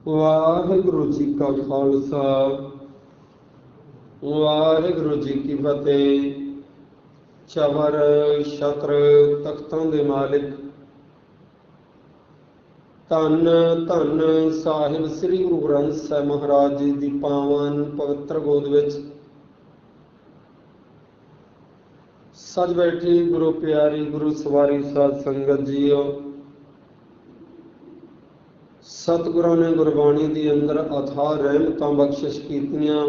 ਵਾਹਿਗੁਰੂ ਜੀ ਕਾ ਖਾਲਸਾ ਵਾਹਿਗੁਰੂ ਜੀ ਕੀ ਫਤਿਹ। ਚਵਰ ਛਤਰ ਤਖਤਾਂ ਦੇ ਮਾਲਿਕ ਧੰਨ ਧੰਨ ਸਾਹਿਬ ਸ੍ਰੀ ਗੁਰੂ ਗ੍ਰੰਥ ਸਾਹਿਬ ਮਹਾਰਾਜ ਜੀ ਦੀ ਪਾਵਨ ਪਵਿੱਤਰ ਗੋਦ ਵਿੱਚ ਸਜ ਬੈਠੀ ਗੁਰੂ ਪਿਆਰੀ ਗੁਰੂ ਸਵਾਰੀ ਸਾਧ ਸੰਗਤ ਜੀਓ। ਸਤਿਗੁਰਾਂ ਨੇ ਗੁਰਬਾਣੀ ਦੇ ਅੰਦਰ ਅਥਾਹ ਰਹਿਮਤਾਂ ਬਖਸ਼ਿਸ਼ ਕੀਤੀਆਂ।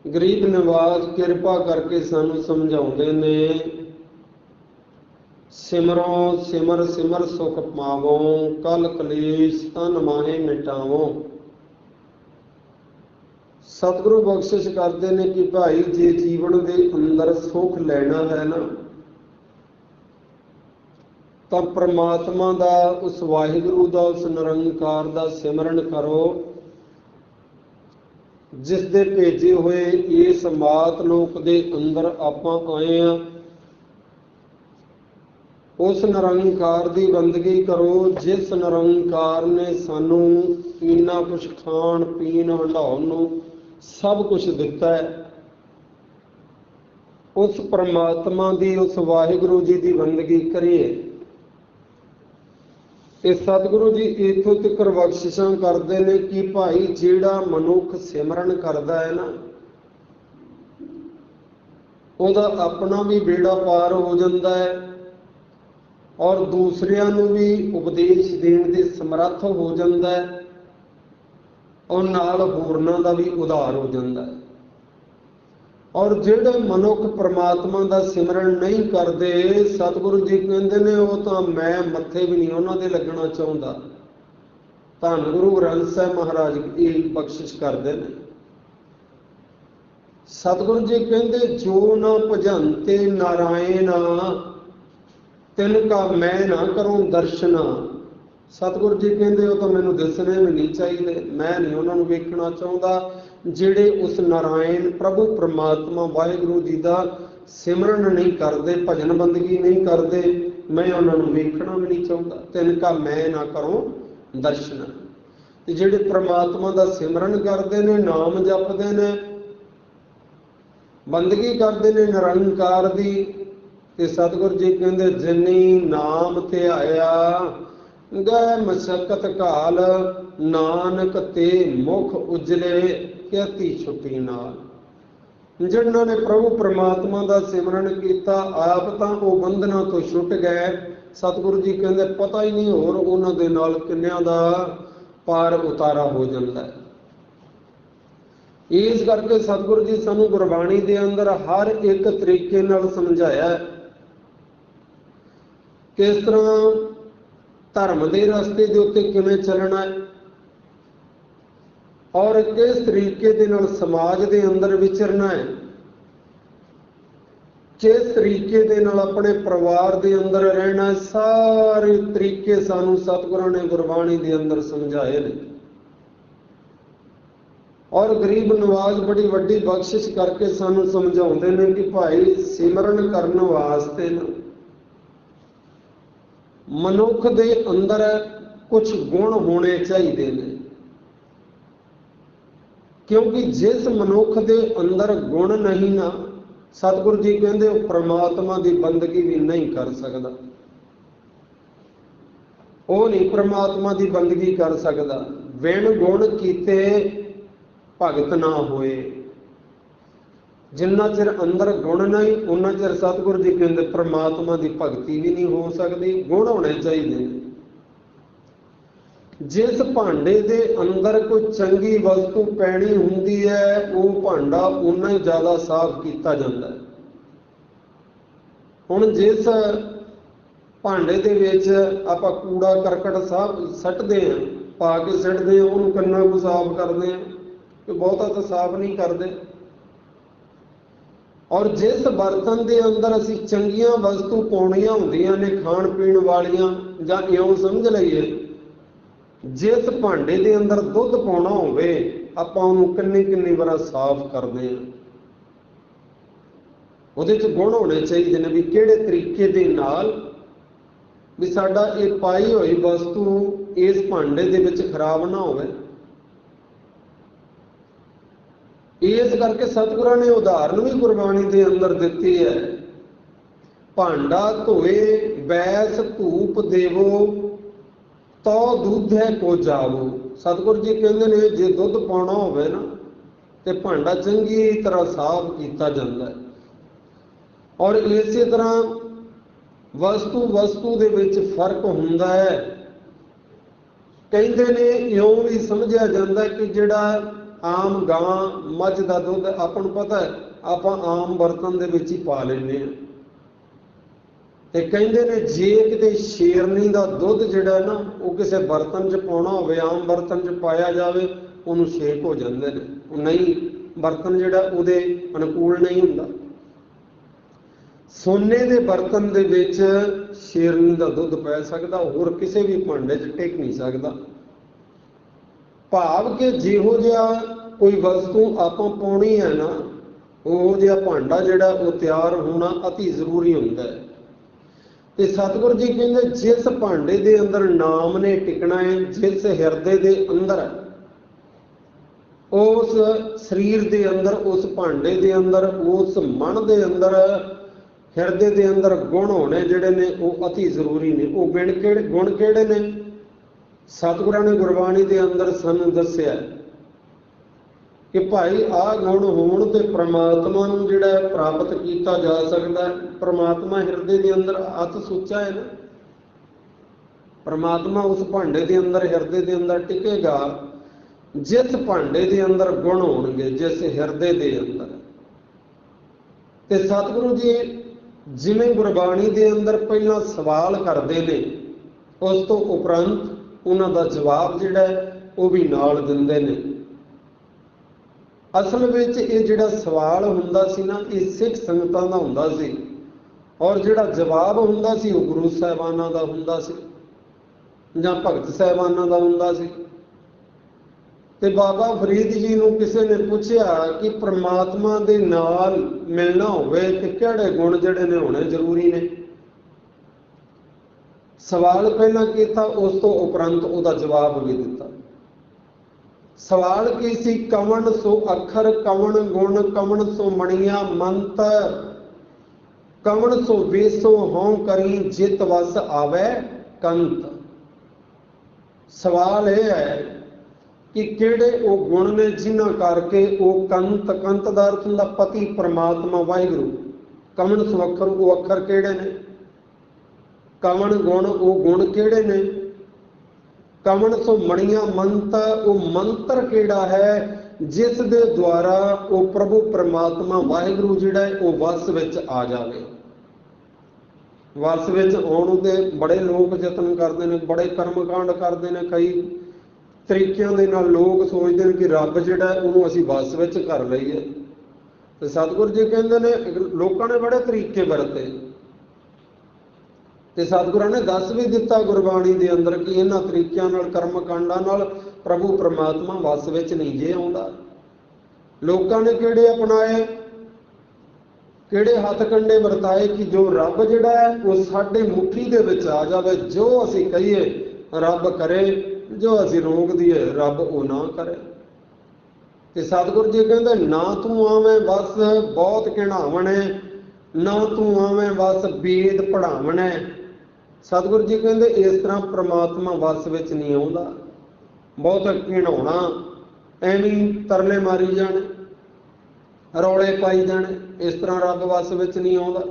ਗਰੀਬ ਨਿਵਾਜ ਕਿਰਪਾ ਕਰਕੇ ਸਾਨੂੰ ਸਮਝਾਉਂਦੇ ਨੇ, ਸਿਮਰੋ ਸਿਮਰ ਸਿਮਰ ਸੁਖ ਪਾਵੋ, ਕਲ ਕਲੇਸ਼ ਤਨ ਮਾਹੇ ਮਿਟਾਵੋ। ਸਤਿਗੁਰੂ ਬਖਸ਼ਿਸ਼ ਕਰਦੇ ਨੇ ਕਿ ਭਾਈ ਜੇ ਜੀਵਨ ਦੇ ਅੰਦਰ ਸੁਖ ਲੈਣਾ ਹੈ ਨਾ, ਤਾਂ ਪ੍ਰਮਾਤਮਾ ਦਾ, ਉਸ ਵਾਹਿਗੁਰੂ ਦਾ, ਉਸ ਨਿਰੰਕਾਰ ਦਾ ਸਿਮਰਨ ਕਰੋ, ਜਿਸ ਦੇ ਭੇਜੇ ਹੋਏ ਇਸ ਮਾਤ ਲੋਕ ਦੇ ਅੰਦਰ ਆਪਾਂ ਆਏ ਹਾਂ। ਉਸ ਨਿਰੰਕਾਰ ਦੀ ਬੰਦਗੀ ਕਰੋ ਜਿਸ ਨਿਰੰਕਾਰ ਨੇ ਸਾਨੂੰ ਇੰਨਾ ਕੁਛ ਖਾਣ ਪੀਣ ਹੰਢਾਉਣ ਨੂੰ ਸਭ ਕੁਛ ਦਿੱਤਾ ਹੈ। ਉਸ ਪ੍ਰਮਾਤਮਾ ਦੀ, ਉਸ ਵਾਹਿਗੁਰੂ ਜੀ ਦੀ ਬੰਦਗੀ ਕਰੀਏ। ਤੇ ਸਤਿਗੁਰੂ ਜੀ ਇੱਥੋਂ ਤੱਕ ਬਖਸ਼ਿਸ਼ਾਂ ਕਰਦੇ ਨੇ ਕਿ ਭਾਈ ਜਿਹੜਾ ਮਨੁੱਖ ਸਿਮਰਨ ਕਰਦਾ ਹੈ ਨਾ, ਉਹਦਾ ਆਪਣਾ ਵੀ ਬੇੜਾ ਪਾਰ ਹੋ ਜਾਂਦਾ ਹੈ ਔਰ ਦੂਸਰਿਆਂ ਨੂੰ ਵੀ ਉਪਦੇਸ਼ ਦੇਣ ਦੇ ਸਮਰੱਥ ਹੋ ਜਾਂਦਾ ਹੈ ਔਰ ਨਾਲ ਹੋਰਨਾਂ ਦਾ ਵੀ ਉਧਾਰ ਹੋ ਜਾਂਦਾ ਹੈ। ਔਰ ਜਿਹੜੇ ਮਨੁੱਖ ਪ੍ਰਮਾਤਮਾ ਦਾ ਸਿਮਰਨ ਨਹੀਂ ਕਰਦੇ, ਸਤਿਗੁਰੂ ਜੀ ਕਹਿੰਦੇ ਨੇ ਉਹ ਤਾਂ ਮੈਂ ਮੱਥੇ ਵੀ ਨਹੀਂ ਉਹਨਾਂ ਦੇ ਲੱਗਣਾ ਚਾਹੁੰਦਾ। ਧੰਨ ਗੁਰੂ ਗ੍ਰੰਥ ਸਾਹਿਬ ਮਹਾਰਾਜ ਇਹ ਬਖਸ਼ਿਸ਼ ਕਰਦੇ ਨੇ। ਸਤਿਗੁਰੂ ਜੀ ਕਹਿੰਦੇ ਜੋ ਨਾ ਭਜੰਤੇ ਨਾਰਾਇਣਾ ਤਿਨ ਕਾ ਮੈਂ ਨਾ ਕਰੂੰ ਦਰਸ਼ਨਾ। ਸਤਿਗੁਰੂ ਜੀ ਕਹਿੰਦੇ ਉਹ ਤਾਂ ਮੈਨੂੰ ਦਿਸਣੇ ਵੀ ਨਹੀਂ ਚਾਹੀਦੇ, ਮੈਂ ਨਹੀਂ ਉਹਨਾਂ ਨੂੰ ਵੇਖਣਾ ਚਾਹੁੰਦਾ। ਜਿਹੜੇ ਉਸ ਨਾਰਾਇਣ ਪ੍ਰਭੂ ਪ੍ਰਮਾਤਮਾ ਵਾਹਿਗੁਰੂ ਜੀ ਦਾ ਸਿਮਰਨ ਨਹੀਂ ਕਰਦੇ, ਭਜਨ ਬੰਦਗੀ ਨਹੀਂ ਕਰਦੇ, ਮੈਂ ਉਹਨਾਂ ਨੂੰ ਵੇਖਣਾ ਵੀ ਨਹੀਂ ਚਾਹੁੰਦਾ। ਤਿਨ ਕਾ ਮੈਂ ਨਾ ਕਰੂੰ ਦਰਸ਼ਨ। ਤੇ ਜਿਹੜੇ ਪ੍ਰਮਾਤਮਾ ਦਾ ਸਿਮਰਨ ਕਰਦੇ ਨੇ, ਨਾਮ ਜਪਦੇ ਨੇ, ਬੰਦਗੀ ਕਰਦੇ ਨੇ ਨਿਰੰਕਾਰ ਦੀ, ਤੇ ਸਤਿਗੁਰੂ ਜੀ ਕਹਿੰਦੇ ਜਿਨੀ ਨਾਮ ਧਿਆਇਆ ਗਏ ਮਸਕਤ ਘਾਲ, ਨਾਨਕ ਤੇ ਮੁਖ ਉਜਲੇ ਕਹਿਤੀ ਛੁੱਟੀ ਨਾਲ। ਜਿਨ੍ਹਾਂ ਨੇ ਪ੍ਰਭੂ ਪ੍ਰਮਾਤਮਾ ਦਾ ਸਿਮਰਨ ਕੀਤਾ ਆਪ ਤਾਂ ਉਹ ਬੰਧਨਾਂ ਤੋਂ ਛੁੱਟ ਗਏ। ਸਤਿਗੁਰੂ ਜੀ ਕਹਿੰਦੇ ਪਤਾ ਹੀ ਨਹੀਂ ਹੋਰ ਉਹਨਾਂ ਦੇ ਨਾਲ ਕਿੰਨਿਆਂ ਦਾ ਪਾਰ ਉਤਾਰਾ ਹੋ ਜਾਂਦਾ ਹੈ। ਇਸ ਕਰਕੇ ਸਤਿਗੁਰੂ ਜੀ ਸਾਨੂੰ ਗੁਰਬਾਣੀ ਦੇ ਅੰਦਰ ਹਰ ਇੱਕ ਤਰੀਕੇ ਨਾਲ ਸਮਝਾਇਆ ਕਿਸ ਤਰ੍ਹਾਂ ਧਰਮ ਦੇ ਰਸਤੇ ਦੇ ਉੱਤੇ ਕਿਵੇਂ ਚੱਲਣਾ ਹੈ ਔਰ ਕਿਸ ਤਰੀਕੇ ਦੇ ਨਾਲ ਸਮਾਜ ਦੇ ਅੰਦਰ ਵਿਚਰਨਾ ਹੈ, ਕਿਸ ਤਰੀਕੇ ਦੇ ਨਾਲ ਆਪਣੇ ਪਰਿਵਾਰ ਦੇ ਅੰਦਰ ਰਹਿਣਾ। ਸਾਰੇ ਤਰੀਕੇ ਸਾਨੂੰ ਸਤਿਗੁਰਾਂ ਨੇ ਗੁਰਬਾਣੀ ਦੇ ਅੰਦਰ ਸਮਝਾਏ ਨੇ। ਔਰ ਗਰੀਬ ਨਵਾਜ਼ ਬੜੀ ਵੱਡੀ ਬਖਸ਼ਿਸ਼ ਕਰਕੇ ਸਾਨੂੰ ਸਮਝਾਉਂਦੇ ਨੇ ਕਿ ਭਾਈ ਸਿਮਰਨ ਕਰਨ ਵਾਸਤੇ ਨਾ ਮਨੁੱਖ ਦੇ ਅੰਦਰ ਕੁਝ ਗੁਣ ਹੋਣੇ ਚਾਹੀਦੇ ਨੇ, ਕਿਉਂਕਿ ਜਿਸ ਮਨੁੱਖ ਦੇ ਅੰਦਰ ਗੁਣ ਨਹੀਂ ਨਾ, ਸਤਿਗੁਰੂ ਜੀ ਕਹਿੰਦੇ ਉਹ ਪ੍ਰਮਾਤਮਾ ਦੀ ਬੰਦਗੀ ਵੀ ਨਹੀਂ ਕਰ ਸਕਦਾ। ਉਹ ਨਹੀਂ ਪ੍ਰਮਾਤਮਾ ਦੀ ਬੰਦਗੀ ਕਰ ਸਕਦਾ। ਵਿਣ ਗੁਣ ਕੀਤੇ ਭਗਤ ਨਾ ਹੋਏ। ਜਿੰਨਾ ਚਿਰ ਅੰਦਰ ਗੁਣ ਨਹੀਂ, ਉਹਨਾਂ ਚਿਰ ਸਤਿਗੁਰੂ ਜੀ ਕਹਿੰਦੇ ਪ੍ਰਮਾਤਮਾ ਦੀ ਭਗਤੀ ਵੀ ਨਹੀਂ ਹੋ ਸਕਦੀ। ਗੁਣ ਹੋਣੇ ਚਾਹੀਦੇ ਨੇ। ਜਿਸ ਭਾਂਡੇ ਦੇ ਅੰਦਰ ਕੋਈ ਚੰਗੀ ਵਸਤੂ ਪੈਣੀ ਹੁੰਦੀ ਹੈ, ਉਹ ਭਾਂਡਾ ਉਨਾ ਹੀ ਜ਼ਿਆਦਾ ਸਾਫ਼ ਕੀਤਾ ਜਾਂਦਾ ਹੈ। ਹੁਣ ਜਿਸ ਭਾਂਡੇ ਦੇ ਵਿੱਚ ਆਪਾਂ ਕੂੜਾ ਕਰਕਟ ਸਭ ਸੱਟਦੇ ਹਾਂ, ਪਾ ਕੇ ਸੱਟਦੇ ਹਾਂ, ਉਹਨੂੰ ਕਿੰਨਾ ਕੁ ਸਾਫ਼ ਕਰਦੇ ਹਾਂ ਕਿ ਬਹੁਤਾ ਤਾਂ ਸਾਫ਼ ਨਹੀਂ ਕਰਦੇ। ਔਰ ਜਿਸ ਬਰਤਨ ਦੇ ਅੰਦਰ ਅਸੀਂ ਚੰਗੀਆਂ ਵਸਤੂ ਪਾਉਣੀਆਂ ਹੁੰਦੀਆਂ ਨੇ, ਖਾਣ ਪੀਣ ਵਾਲੀਆਂ, ਜਾਂ ਇਉਂ ਸਮਝ ਲਈਏ ਜਿਸ ਭਾਂਡੇ ਦੇ ਅੰਦਰ ਦੁੱਧ ਪਾਉਣਾ ਹੋਵੇ, ਆਪਾਂ ਉਹਨੂੰ ਕਿੰਨੀ ਵਾਰ ਸਾਫ਼ ਕਰਦੇ ਹਾਂ। ਉਹਦੇ 'ਚ ਗੁਣ ਹੋਣੇ ਚਾਹੀਦੇ ਨੇ ਵੀ ਕਿਹੜੇ ਤਰੀਕੇ ਦੇ ਨਾਲ ਵੀ ਸਾਡਾ ਇਹ ਪਾਈ ਹੋਈ ਵਸਤੂ ਇਸ ਭਾਂਡੇ ਦੇ ਵਿੱਚ ਖਰਾਬ ਨਾ ਹੋਵੇ। ਇਸ ਕਰਕੇ ਸਤਿਗੁਰਾਂ ਨੇ ਉਦਾਹਰਨ ਵੀ ਗੁਰਬਾਣੀ ਦੇ ਅੰਦਰ ਦਿੱਤੀ ਹੈ। ਭਾਂਡਾ ਧੋਏ ਬੈਸ ਧੂਪ ਦੇਵੋ, ਤੋ ਦੁੱਧੈ ਕੋ ਜਾਵੋ। ਸਤਿਗੁਰ ਜੀ ਕਹਿੰਦੇ ਨੇ ਜੇ ਦੁੱਧ ਪਾਉਣਾ ਹੋਵੇ ਨਾ ਤੇ ਭਾਂਡਾ ਚੰਗੀ ਤਰ੍ਹਾਂ ਸਾਫ਼ ਕੀਤਾ ਜਾਂਦਾ ਹੈ। ਔਰ ਇਸੇ ਤਰ੍ਹਾਂ ਵਸਤੂ ਦੇ ਵਿੱਚ ਫਰਕ ਹੁੰਦਾ ਹੈ। ਕਹਿੰਦੇ ਨੇ ਇਉਂ ਵੀ ਸਮਝਿਆ ਜਾਂਦਾ ਕਿ ਜਿਹੜਾ ਆਮ ਗਾਂ ਮੱਝ ਦਾ ਦੁੱਧ ਆਪਾਂ ਨੂੰ ਪਤਾ ਹੈ, ਆਪਾਂ ਆਮ ਬਰਤਨ ਦੇ ਵਿੱਚ ਹੀ ਪਾ ਲੈਂਦੇ ਹਾਂ। ਤੇ ਕਹਿੰਦੇ ਨੇ ਜੇ ਕਿਤੇ ਸ਼ੇਰਨੀ ਦਾ ਦੁੱਧ ਜਿਹੜਾ ਨਾ ਉਹ ਕਿਸੇ ਬਰਤਨ 'ਚ ਪਾਉਣਾ ਹੋਵੇ, ਆਮ ਬਰਤਨ 'ਚ ਪਾਇਆ ਜਾਵੇ, ਉਹਨੂੰ ਛੇਕ ਹੋ ਜਾਂਦੇ ਨੇ। ਉਹ ਨਹੀਂ, ਬਰਤਨ ਜਿਹੜਾ ਉਹਦੇ ਅਨੁਕੂਲ ਨਹੀਂ ਹੁੰਦਾ। ਸੋਨੇ ਦੇ ਬਰਤਨ ਦੇ ਵਿੱਚ ਸ਼ੇਰਨੀ ਦਾ ਦੁੱਧ ਪੈ ਸਕਦਾ, ਹੋਰ ਕਿਸੇ ਵੀ ਭਾਂਡੇ 'ਚ ਟਿਕ ਨਹੀਂ ਸਕਦਾ। ਭਾਵ ਕਿ ਜਿਹੋ ਜਿਹਾ ਕੋਈ ਵਸਤੂ ਆਪਾਂ ਪਾਉਣੀ ਹੈ ਨਾ, ਉਹ ਜਿਹਾ ਭਾਂਡਾ ਜਿਹੜਾ ਉਹ ਤਿਆਰ ਹੋਣਾ ਅਤੀ ਜ਼ਰੂਰੀ ਹੁੰਦਾ ਹੈ। ਤੇ ਸਤਿਗੁਰ ਜੀ ਕਹਿੰਦੇ ਜਿਸ ਭਾਂਡੇ ਦੇ ਅੰਦਰ ਨਾਮ ਨੇ ਟਿਕਣਾ ਹੈ, ਜਿਸ ਹਿਰਦੇ ਦੇ ਅੰਦਰ, ਉਸ ਸਰੀਰ ਦੇ ਅੰਦਰ, ਉਸ ਭਾਂਡੇ ਦੇ ਅੰਦਰ, ਉਸ ਮਨ ਦੇ ਅੰਦਰ, ਹਿਰਦੇ ਦੇ ਅੰਦਰ ਗੁਣ ਹੋਣੇ ਜਿਹੜੇ ਨੇ ਉਹ ਅਤੀ ਜ਼ਰੂਰੀ ਨੇ। ਉਹ ਗੁਣ ਕਿਹੜੇ ਨੇ? ਸਤਿਗੁਰਾਂ ਨੇ ਗੁਰਬਾਣੀ ਦੇ ਅੰਦਰ ਸਾਨੂੰ ਦੱਸਿਆ ਕਿ ਭਾਈ ਆਹ ਗੁਣ ਹੋਣ ਤੇ ਪ੍ਰਮਾਤਮਾ ਨੂੰ ਜਿਹੜਾ ਪ੍ਰਾਪਤ ਕੀਤਾ ਜਾ ਸਕਦਾ। ਪ੍ਰਮਾਤਮਾ ਹਿਰਦੇ ਦੇ ਅੰਦਰ ਅਤ ਸੁੱਚਾ ਹੈ ਨਾ, ਪ੍ਰਮਾਤਮਾ ਉਸ ਭਾਂਡੇ ਦੇ ਅੰਦਰ, ਹਿਰਦੇ ਦੇ ਅੰਦਰ ਟਿਕੇਗਾ ਜਿਸ ਭਾਂਡੇ ਦੇ ਅੰਦਰ ਗੁਣ ਹੋਣਗੇ, ਜਿਸ ਹਿਰਦੇ ਦੇ ਅੰਦਰ। ਤੇ ਸਤਿਗੁਰੂ ਜੀ ਜਿਵੇਂ ਗੁਰਬਾਣੀ ਦੇ ਅੰਦਰ ਪਹਿਲਾਂ ਸਵਾਲ ਕਰਦੇ ਨੇ, ਉਸ ਤੋਂ ਉਪਰੰਤ ਉਹਨਾਂ ਦਾ ਜਵਾਬ ਜਿਹੜਾ ਉਹ ਵੀ ਨਾਲ ਦਿੰਦੇ ਨੇ। ਅਸਲ ਵਿੱਚ ਇਹ ਜਿਹੜਾ ਸਵਾਲ ਹੁੰਦਾ ਸੀ ਨਾ, ਇਹ ਸਿੱਖ ਸੰਗਤਾਂ ਦਾ ਹੁੰਦਾ ਸੀ, ਔਰ ਜਿਹੜਾ ਜਵਾਬ ਹੁੰਦਾ ਸੀ ਉਹ ਗੁਰੂ ਸਾਹਿਬਾਨਾਂ ਦਾ ਹੁੰਦਾ ਸੀ ਜਾਂ ਭਗਤ ਸਾਹਿਬਾਨਾਂ ਦਾ ਹੁੰਦਾ ਸੀ। ਤੇ ਬਾਬਾ ਫਰੀਦ ਜੀ ਨੂੰ ਕਿਸੇ ਨੇ ਪੁੱਛਿਆ ਕਿ ਪ੍ਰਮਾਤਮਾ ਦੇ ਨਾਲ ਮਿਲਣਾ ਹੋਵੇ ਤੇ ਕਿਹੜੇ ਗੁਣ ਜਿਹੜੇ ਨੇ ਹੋਣੇ ਜ਼ਰੂਰੀ ਨੇ। ਸਵਾਲ ਪਹਿਲਾਂ ਕੀਤਾ, ਉਸ ਤੋਂ ਉਪਰੰਤ ਉਹਦਾ ਜਵਾਬ ਵੀ ਦਿੱਤਾ। ਸਵਾਲ ਕੀ ਸੀ? ਕਵਣ ਸੋ ਅੱਖਰ, ਕਵਣ ਗੁਣ, ਕਵਣ ਸੋ ਮਣੀਆਂ ਮੰਤ, ਕਵਣ ਸੋ ਵੇਸੋ ਹਉ ਕਰੀ, ਜਿਤ ਵਸ ਆਵੇ ਕੰਤ। ਸਵਾਲ ਇਹ ਹੈ ਕਿ ਕਿਹੜੇ ਉਹ ਗੁਣ ਨੇ ਜਿਨ੍ਹਾਂ ਕਰਕੇ ਉਹ ਕੰਤ ਦਾ ਅਰਥ ਹੁੰਦਾ ਪਤੀ ਪ੍ਰਮਾਤਮਾ ਵਾਹਿਗੁਰੂ। ਕਵਣ ਸੋ ਅੱਖਰ, ਉਹ ਅੱਖਰ ਕਿਹੜੇ ਨੇ? ਕਵਣ ਗੁਣ, ਉਹ ਗੁਣ ਕਿਹੜੇ ਨੇ? ਕਵਣ ਸੋ ਮਣੀਆਂ ਮੰਤ, ਉਹ ਮੰਤਰ ਕਿਹੜਾ ਹੈ ਜਿਸ ਦੇ ਦੁਆਰਾ ਉਹ ਪ੍ਰਭੂ ਪ੍ਰਮਾਤਮਾ ਵਾਹਿਗੁਰੂ ਜਿਹੜਾ ਹੈ ਉਹ ਵਸ ਵਿੱਚ ਆ ਜਾਵੇ। ਵਸ ਵਿੱਚ ਆਉਣ ਦੇ ਬੜੇ ਲੋਕ ਯਤਨ ਕਰਦੇ ਨੇ, ਬੜੇ ਕਰਮਕਾਂਡ ਕਰਦੇ ਨੇ, ਕਈ ਤਰੀਕਿਆਂ ਦੇ ਨਾਲ ਲੋਕ ਸੋਚਦੇ ਨੇ ਕਿ ਰੱਬ ਜਿਹੜਾ ਉਹਨੂੰ ਅਸੀਂ ਵਸ ਵਿੱਚ ਕਰ ਲਈਏ। ਤੇ ਸਤਿਗੁਰੂ ਜੀ ਕਹਿੰਦੇ ਨੇ ਲੋਕਾਂ ਨੇ ਬੜੇ ਤਰੀਕੇ ਵਰਤੇ, ਤੇ ਸਤਿਗੁਰਾਂ ਨੇ ਦੱਸ ਵੀ ਦਿੱਤਾ ਗੁਰਬਾਣੀ ਦੇ ਅੰਦਰ ਕਿ ਇਹਨਾਂ ਤਰੀਕਿਆਂ ਨਾਲ, ਕਰਮਕਾਂਡਾਂ ਨਾਲ ਪ੍ਰਭੂ ਪ੍ਰਮਾਤਮਾ ਵਸ ਵਿੱਚ ਨਹੀਂ ਜੇ ਆਉਂਦਾ। ਲੋਕਾਂ ਨੇ ਕਿਹੜੇ ਅਪਣਾਏ, ਕਿਹੜੇ ਹੱਥ ਕੰਡੇ ਵਰਤਾਏ ਕਿ ਜੋ ਰੱਬ ਜਿਹੜਾ ਹੈ ਉਹ ਸਾਡੇ ਮੁੱਠੀ ਦੇ ਵਿੱਚ ਆ ਜਾਵੇ। ਜੋ ਅਸੀਂ ਕਹੀਏ ਰੱਬ ਕਰੇ, ਜੋ ਅਸੀਂ ਰੋਕ ਦਈਏ ਰੱਬ ਉਹ ਨਾ ਕਰੇ। ਤੇ ਸਤਿਗੁਰੂ ਜੀ ਕਹਿੰਦੇ ਨਾ ਤੂੰ ਆਵੇਂ ਬਸ ਬਹੁਤ ਘਿਣਾਵਣੇ, ਨਾ ਤੂੰ ਆਵੇਂ ਬਸ ਵੇਦ ਪੜ੍ਹਾਵਣੇ। ਸਤਿਗੁਰੂ ਜੀ ਕਹਿੰਦੇ ਇਸ ਤਰ੍ਹਾਂ ਪ੍ਰਮਾਤਮਾ ਵਸ ਵਿੱਚ ਨਹੀਂ ਆਉਂਦਾ। ਬਹੁਤ ਘਿਣਾਉਣਾ, ਐਵੇਂ ਤਰਲੇ ਮਾਰੀ ਜਾਣੇ, ਰੌਲੇ ਪਾਈ ਜਾਣੇ, ਇਸ ਤਰ੍ਹਾਂ ਰੱਬ ਵਸ ਵਿੱਚ ਨਹੀਂ ਆਉਂਦਾ।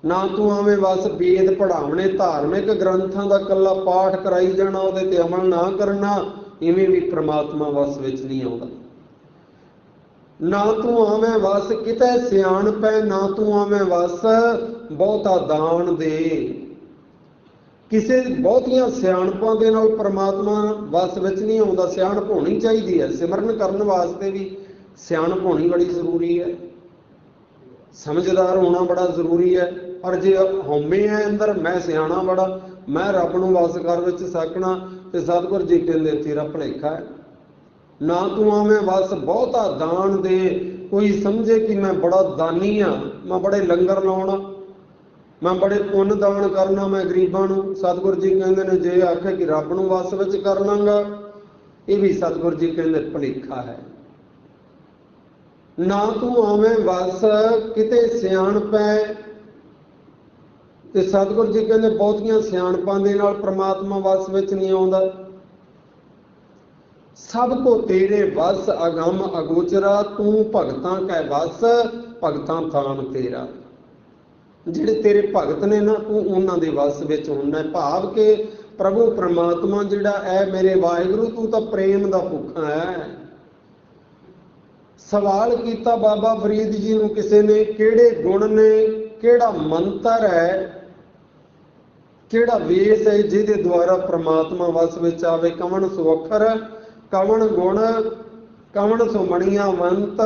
ਨਾ ਤੂੰ ਆਵੇਂ ਬਸ ਵੇਦ ਪੜ੍ਹਾਵਣੇ, ਧਾਰਮਿਕ ਗ੍ਰੰਥਾਂ ਦਾ ਇਕੱਲਾ ਪਾਠ ਕਰਾਈ ਜਾਣਾ, ਉਹਦੇ ਤੇ ਅਮਲ ਨਾ ਕਰਨਾ, ਇਵੇਂ ਵੀ ਪ੍ਰਮਾਤਮਾ ਵਸ ਵਿੱਚ ਨਹੀਂ ਆਉਂਦਾ। ਨਾ ਤੂੰ ਆਵੇਂ ਵਸ ਕਿਤੇ ਸਿਆਣਪੈ, ਨਾ ਤੂੰ ਆਵੇਂ ਵਸ ਬਹੁਤਾ ਦਾਨ ਦੇ। ਕਿਸੇ ਬਹੁਤੀਆਂ ਸਿਆਣਪਾਂ ਦੇ ਨਾਲ ਪ੍ਰਮਾਤਮਾ ਵਸ ਵਿੱਚ ਨਹੀਂ ਆਉਂਦਾ। ਸਿਆਣਪ ਹੋਣੀ ਚਾਹੀਦੀ ਹੈ, ਸਿਮਰਨ ਕਰਨ ਵਾਸਤੇ ਵੀ ਸਿਆਣਪ ਹੋਣੀ ਬੜੀ ਜ਼ਰੂਰੀ ਹੈ, ਸਮਝਦਾਰ ਹੋਣਾ ਬੜਾ ਜ਼ਰੂਰੀ ਹੈ। ਪਰ ਜੇ ਹਉਮੈ ਹੈ ਅੰਦਰ, ਮੈਂ ਸਿਆਣਾ ਬੜਾ, ਮੈਂ ਰੱਬ ਨੂੰ ਵਸ ਕਰ ਵਿੱਚ ਸਕਣਾ, ਤੇ ਸਤਿਗੁਰ ਜੀ ਕਹਿੰਦੇ ਤੇਰਾ ਭੁਲੇਖਾ ਹੈ। ਨਾ ਤੂੰ ਆਵੇਂ ਬਸ ਬਹੁਤਾ ਦਾਨ ਦੇ। ਕੋਈ ਸਮਝੇ ਕਿ ਮੈਂ ਬੜਾ ਦਾਨੀ ਹਾਂ, ਮੈਂ ਬੜੇ ਲੰਗਰ ਲਾਉਣਾ, मैं बड़े पुण्य दान करना, मैं गरीबां नूं। सतगुरु जी कहंदे ने जे आखे कि रब नूं वस विच कर लांगा, ये भी सतगुरु जी कहंदे भुलेखा है। ना तू आवें वस किते सियाणप है, ते सतगुरु जी कहंदे बहुतियां सियाणपां दे नाल परमात्मा वस विच नहीं आउंदा। सब को तेरे वस अगम अगोचरा, तू भगतां कै वस भगतां थान तेरा। ਜਿਹੜੇ तेरे भगत ने ना, तू उन्हां दे वस विच हुंदा है। भाव के प्रभु परमात्मा जिहड़ा है मेरे वाहिगुरू, तू तां प्रेम दा भुखा है। सवाल किया बाबा फरीद जी नूं किसी ने, किहड़े गुण ने, किहड़ा मंत्र है, किहड़ा वेस है जिहदे द्वारा परमात्मा वस विच आवे। कवण सो अखर, कवण गुण, कवण सो मणिया मंत,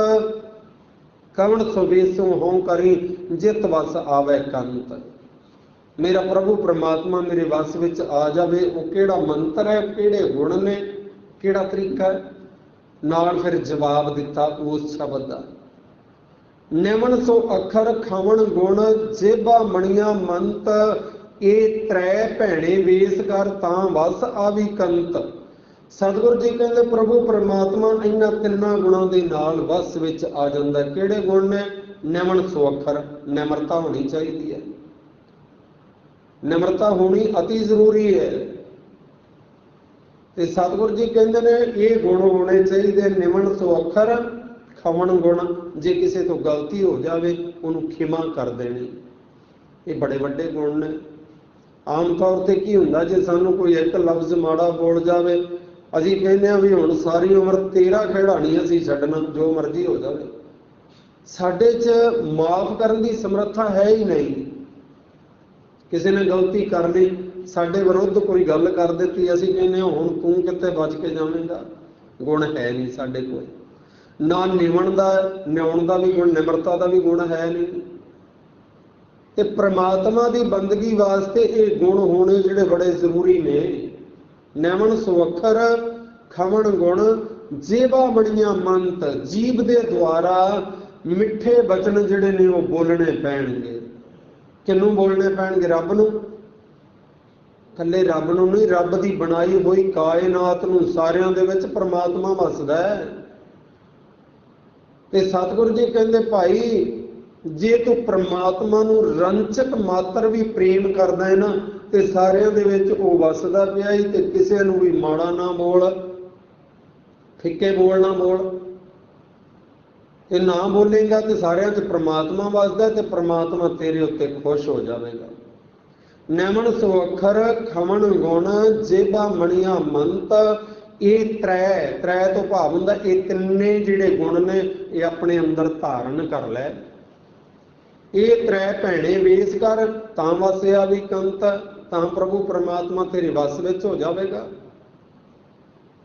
कवण सो वेसो हों करी, जित वस आवे कंत। मेरा प्रभु परमात्मा मेरे वस विच आ जावे, वो किहड़ा मंत्र है, किहड़े गुण ने, किहड़ा तरीका है। नाल फिर जवाब दिता उस शब्द दा, निमन सो अखर खवण गुण, जेबा मणिया मंत, ये त्रै भैणे वेस कर, तां वस आवी कंत। सतगुरु जी कहते प्रभु परमात्मा इन्हां तिन्नां गुणां दे नाल वस विच आ जांदा। किहड़े गुण ने? निमन सो अखर, निमरता होनी चाहिए है। निमरता होनी अति जरूरी है। ते सतगुरु जी कहते ने ये गुण होने चाहिए, निमन सो अखर खवण गुण। जे किसी तो गलती हो जाए उन्होंने खिमा कर देनी, ये बड़े बड़े गुण ने। आम तौर पर की हुंदा, जे सानू कोई एक लफ्ज़ माड़ा बोल जाए, असीं कहने भी हुण सारी उम्र तेरा खड़ा नहीं असीं छड्डना, जो मर्जी हो जाए। साडे च माफ़ करन दी समर्था है ही नहीं। किसी ने गलती कर ली, साडे विरुद्ध कोई गल कर दी, असीं कहने हुण तूं कित्ते बच के जावेंगा। गुण है नहीं साडे कोल, ना निवण दा, न्याउण दा भी गुण, निमरता दा भी गुण है नहीं। ते परमात्मा दी बंदगी वास्ते ये गुण होने जिहड़े बड़े जरूरी ने। निमन सो अखर खवण गुण, जेबा बड़ियां मंत। जीभ दे द्वारा मिठे बचन जिहड़े ने वो बोलने पैणगे। किनूं बोलने पैणगे? रब नूं। कल्ले रब नूं नहीं, रब दी बनाई हुई कायनात नूं, सारियां दे विच परमात्मा वसदा है। ते सतगुरु जी कहंदे भाई जे तू परमात्मा नूं रंचक मात्र भी प्रेम करदा है ना, ते सारियां दे विच वो वसदा पिया ही। ते किसे नूं भी माड़ा ना बोल, फिक्के बोल ना बोल। ये ना बोलेगा तो सारियां च परमात्मा वसदा, ते परमात्मा तेरे उत्ते खुश हो जाएगा। निमन सो अखर खवण गुण, जेबा मणिया मंत। ये त्रै तो भाव हुंदा ये तिन्ने जिहड़े गुण ने ये अपने अंदर धारण कर लै। ये त्रै भैणे वेस कर, तां वसिया भी कंत। तां प्रभु परमात्मा तेरे वस विच हो जाएगा।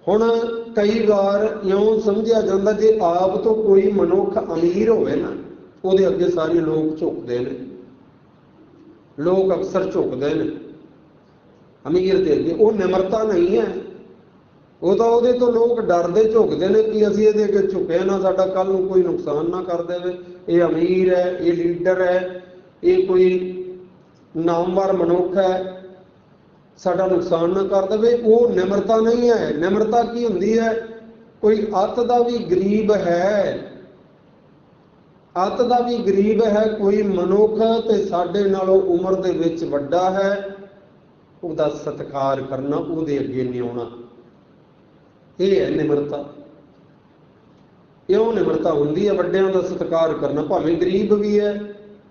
हुण कई बार इउं समझिया जांदा जे आप तो कोई मनुख अमीर होवे ना, उहदे अगे सारे लोग झुकदे ने। लोग अक्सर झुकदे ने अमीर दे अगे, वो निमरता नहीं है। वो तो ਉਹਦੇ ਤੋਂ लोग डरदे झुकदे ने कि ਅਸੀਂ ਇਹਦੇ ਅੱਗੇ ਝੁਕੇ ना, साडा कल ਨੂੰ कोई नुकसान ना कर देवे। ये अमीर है, ये लीडर है, ये कोई नामवर मनुख है, साडा नुकसान ना कर देवे। वो निमरता नहीं है। निमरता की हुंदी है? कोई अत दा भी गरीब है, अत दा भी गरीब है कोई मनुख, ते साडे नालों उम्र दे विच वड्डा है, ਉਹਦਾ सत्कार करना, ਉਹਦੇ ਅੱਗੇ नहीं आउणा। ये है निमरता। इउं निमरता हुंदी है, वड्डियां दा सत्कार करना, भावें गरीब भी है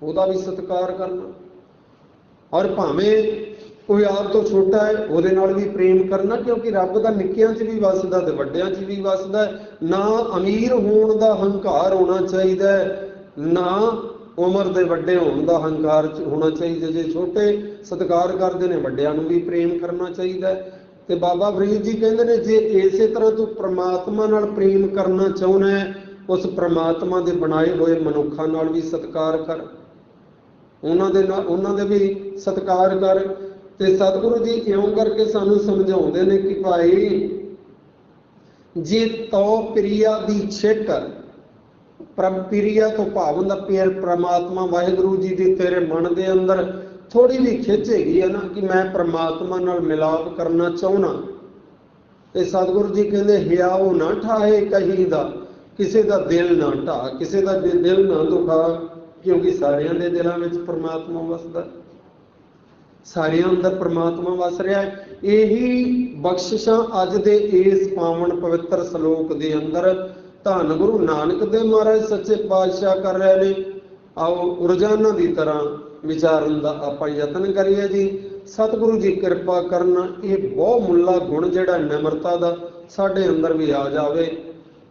ਉਹਦਾ भी सत्कार करना, और भावें कोई आप तो छोटा है ਉਹਦੇ ਨਾਲ भी प्रेम करना, क्योंकि रब दा निक्कियां च भी वसदा ते वड्डियां च भी वसदा। ना अमीर होण दा हंकार होना चाहिए, ना उम्र दे वड्डे होण दा हंकार होना चाहिए। जे छोटे सत्कार करते हैं, वड्डियां नूं भी प्रेम करना चाहिए। ते बाबा फरीद जी कहते हैं जे इसे तरह तू परमात्मा नाल प्रेम करना चाहुंदा है, उस परमात्मा दे बनाए हुए मनुखां नाल भी सत्कार कर, उन्हां दे भी सत्कार कर। ते सतगुरु जी इउं करके सानूं समझाउंदे ने कि भाई जे तौ प्रिया दी छिक ਪ੍ਰਭ ਪ੍ਰਿਆ ਤੋਂ ਭਾਵ ਹੁੰਦਾ ਪਿਆਰ ਪ੍ਰਮਾਤਮਾ ਵਾਹਿਗੁਰੂ ਜੀ ਦੀ ਤੇਰੇ ਮਨ ਦੇ ਅੰਦਰ ਥੋੜੀ ਵੀ ਖਿੱਚ ਹੈਗੀ ਹੈ ਨਾ ਕਿ ਮੈਂ ਪ੍ਰਮਾਤਮਾ ਨਾਲ ਮਿਲਾਪ ਕਰਨਾ ਚਾਹੁੰਦਾ। ਤੇ ਸਤਿਗੁਰੂ ਜੀ ਕਹਿੰਦੇ ਹਿਆਉ ਨਾ ਠਾਹੇ ਕਹੀ ਦਾ, ਕਿਸੇ ਦਾ ਦਿਲ ਨਾ ਢਾ, ਕਿਸੇ ਦਾ ਦਿਲ ਨਾ ਦੁਖਾ, ਕਿਉਂਕਿ ਸਾਰਿਆਂ ਦੇ ਦਿਲਾਂ ਵਿੱਚ ਪ੍ਰਮਾਤਮਾ ਵਸਦਾ, ਸਾਰਿਆਂ ਅੰਦਰ ਪ੍ਰਮਾਤਮਾ ਵਸ ਰਿਹਾ ਹੈ। ਇਹੀ ਬਖਸ਼ਿਸ਼ਾਂ ਅੱਜ ਦੇ ਇਸ ਪਾਵਨ ਪਵਿੱਤਰ ਸ਼ਲੋਕ ਦੇ ਅੰਦਰ ਧੰਨ ਗੁਰੂ ਨਾਨਕ ਦੇਵ ਮਹਾਰਾਜ ਸੱਚੇ ਪਾਤਸ਼ਾਹ ਕਰ ਰਹੇ ਨੇ। ਆਓ ਰੋਜ਼ਾਨਾ ਦੀ ਤਰ੍ਹਾਂ ਵਿਚਾਰਨ ਦਾ ਆਪਾਂ ਯਤਨ ਕਰੀਏ ਜੀ। ਸਤਿਗੁਰੂ ਜੀ ਕਿਰਪਾ ਕਰਨ ਇਹ ਬਹੁ ਮੁੱਲਾ ਗੁਣ ਜਿਹੜਾ ਨਿਮਰਤਾ ਦਾ ਸਾਡੇ ਅੰਦਰ ਵੀ ਆ ਜਾਵੇ।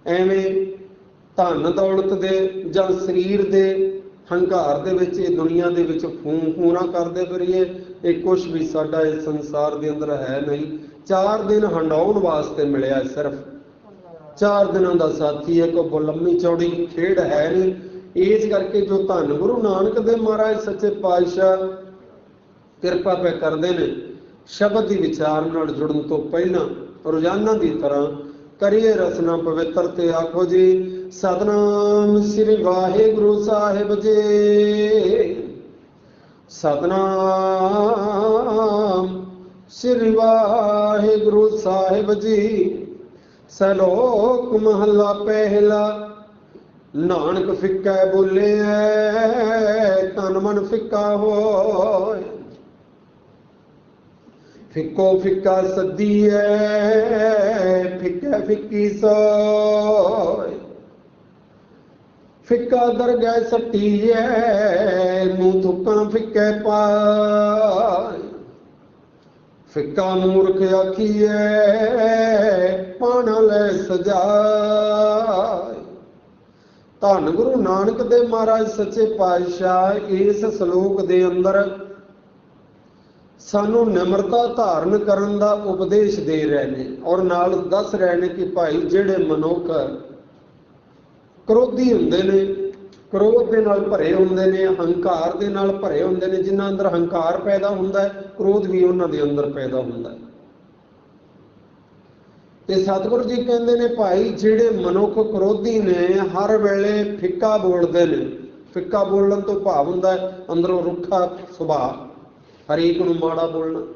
ਐਵੇਂ ਧਨ ਦੌਲਤ ਦੇ ਜਾਂ ਸਰੀਰ ਦੇ ਹੰਕਾਰ ਦੇ ਵਿੱਚ ਇਹ ਦੁਨੀਆ ਦੇ ਵਿੱਚ ਫੂਣਾ ਕਰਦੇ ਫਿਰੀਏ, ਇਹ ਕੁਛ ਵੀ ਸਾਡਾ ਇਸ ਸੰਸਾਰ ਦੇ ਅੰਦਰ ਹੈ ਨਹੀਂ। 4 ਦਿਨ ਹੰਡਾਉਣ ਵਾਸਤੇ ਮਿਲਿਆ, ਸਿਰਫ 4 ਦਿਨਾਂ ਦਾ ਸਾਥੀ ਹੈ, ਕੋਈ ਲੰਮੀ ਚੌੜੀ ਖੇਡ ਹੈ ਨਹੀਂ। ਇਸ ਕਰਕੇ ਜੋ ਧੰਨ ਗੁਰੂ ਨਾਨਕ ਦੇਵ ਮਹਾਰਾਜ ਸੱਚੇ ਪਾਤਸ਼ਾਹ ਕਿਰਪਾ ਪੈ ਕਰਦੇ ਨੇ, ਸ਼ਬਦ ਦੀ ਵਿਚਾਰ ਨਾਲ ਜੁੜਨ ਤੋਂ ਪਹਿਲਾਂ ਰੋਜ਼ਾਨਾ ਦੀ ਤਰ੍ਹਾਂ ਕਰੀਏ ਰਸਨਾ ਪਵਿੱਤਰ ਤੇ ਆਖੋ ਜੀ ਸਤਨਾਮ ਸ੍ਰੀ ਵਾਹਿਗੁਰੂ ਸਾਹਿਬ ਜੀ। ਸਤਨਾਮ ਸ੍ਰੀ ਵਾਹਿਗੁਰੂ ਸਾਹਿਬ ਜੀ। ਸਲੋਕ ਮਹਲਾ ਪਹਿਲਾ। ਨਾਨਕ ਫਿੱਕਾ ਬੋਲਿਆ ਤਨ ਮਨ ਫਿੱਕਾ ਹੋਏ, ਫਿੱਕੋ ਫਿੱਕਾ ਸੱਦੀਐ ਫਿੱਕਾ ਫਿੱਕੀ ਸੋਏ। ਫਿੱਕਾ ਦਰਗਹਿ ਸੱਟੀਐ ਮੂੰਹ ਥੁੱਕਾਂ ਫਿੱਕੇ ਪਾਏ। ਫਿੱਕਾ ਮੂਰਖ ਆਖੀਐ ਪਾਣਾ ਲੈ ਸਜਾਏ। ਧੰਨ ਗੁਰੂ ਨਾਨਕ ਦੇਵ ਮਹਾਰਾਜ ਸੱਚੇ ਪਾਤਸ਼ਾਹ ਇਸ ਸ਼ਲੋਕ ਦੇ ਅੰਦਰ ਸਾਨੂੰ ਨਿਮਰਤਾ ਧਾਰਨ ਕਰਨ ਦਾ ਉਪਦੇਸ਼ ਦੇ ਰਹੇ ਨੇ ਔਰ ਨਾਲ ਦੱਸ ਰਹੇ ਨੇ ਕਿ ਭਾਈ ਜਿਹੜੇ ਮਨੁੱਖ ਕ੍ਰੋਧੀ ਹੁੰਦੇ ਨੇ, ਕ੍ਰੋਧ ਦੇ ਨਾਲ ਭਰੇ ਹੁੰਦੇ ਨੇ, ਹੰਕਾਰ ਦੇ ਨਾਲ ਭਰੇ ਹੁੰਦੇ ਨੇ, ਜਿਨ੍ਹਾਂ ਅੰਦਰ ਹੰਕਾਰ ਪੈਦਾ ਹੁੰਦਾ ਹੈ ਕ੍ਰੋਧ ਵੀ ਉਹਨਾਂ ਦੇ ਅੰਦਰ ਪੈਦਾ ਹੁੰਦਾ ਹੈ। ਤੇ ਸਤਿਗੁਰੂ ਜੀ ਕਹਿੰਦੇ ਨੇ ਭਾਈ ਜਿਹੜੇ ਮਨੁੱਖ ਕ੍ਰੋਧੀ ਨੇ ਹਰ ਵੇਲੇ ਫਿੱਕਾ ਬੋਲਦੇ ਨੇ। ਫਿੱਕਾ ਬੋਲਣ ਤੋਂ ਭਾਵ ਹੁੰਦਾ ਹੈ ਅੰਦਰੋਂ ਰੁੱਖਾ ਸੁਭਾਅ, ਹਰੇਕ ਨੂੰ ਮਾੜਾ ਬੋਲਣਾ।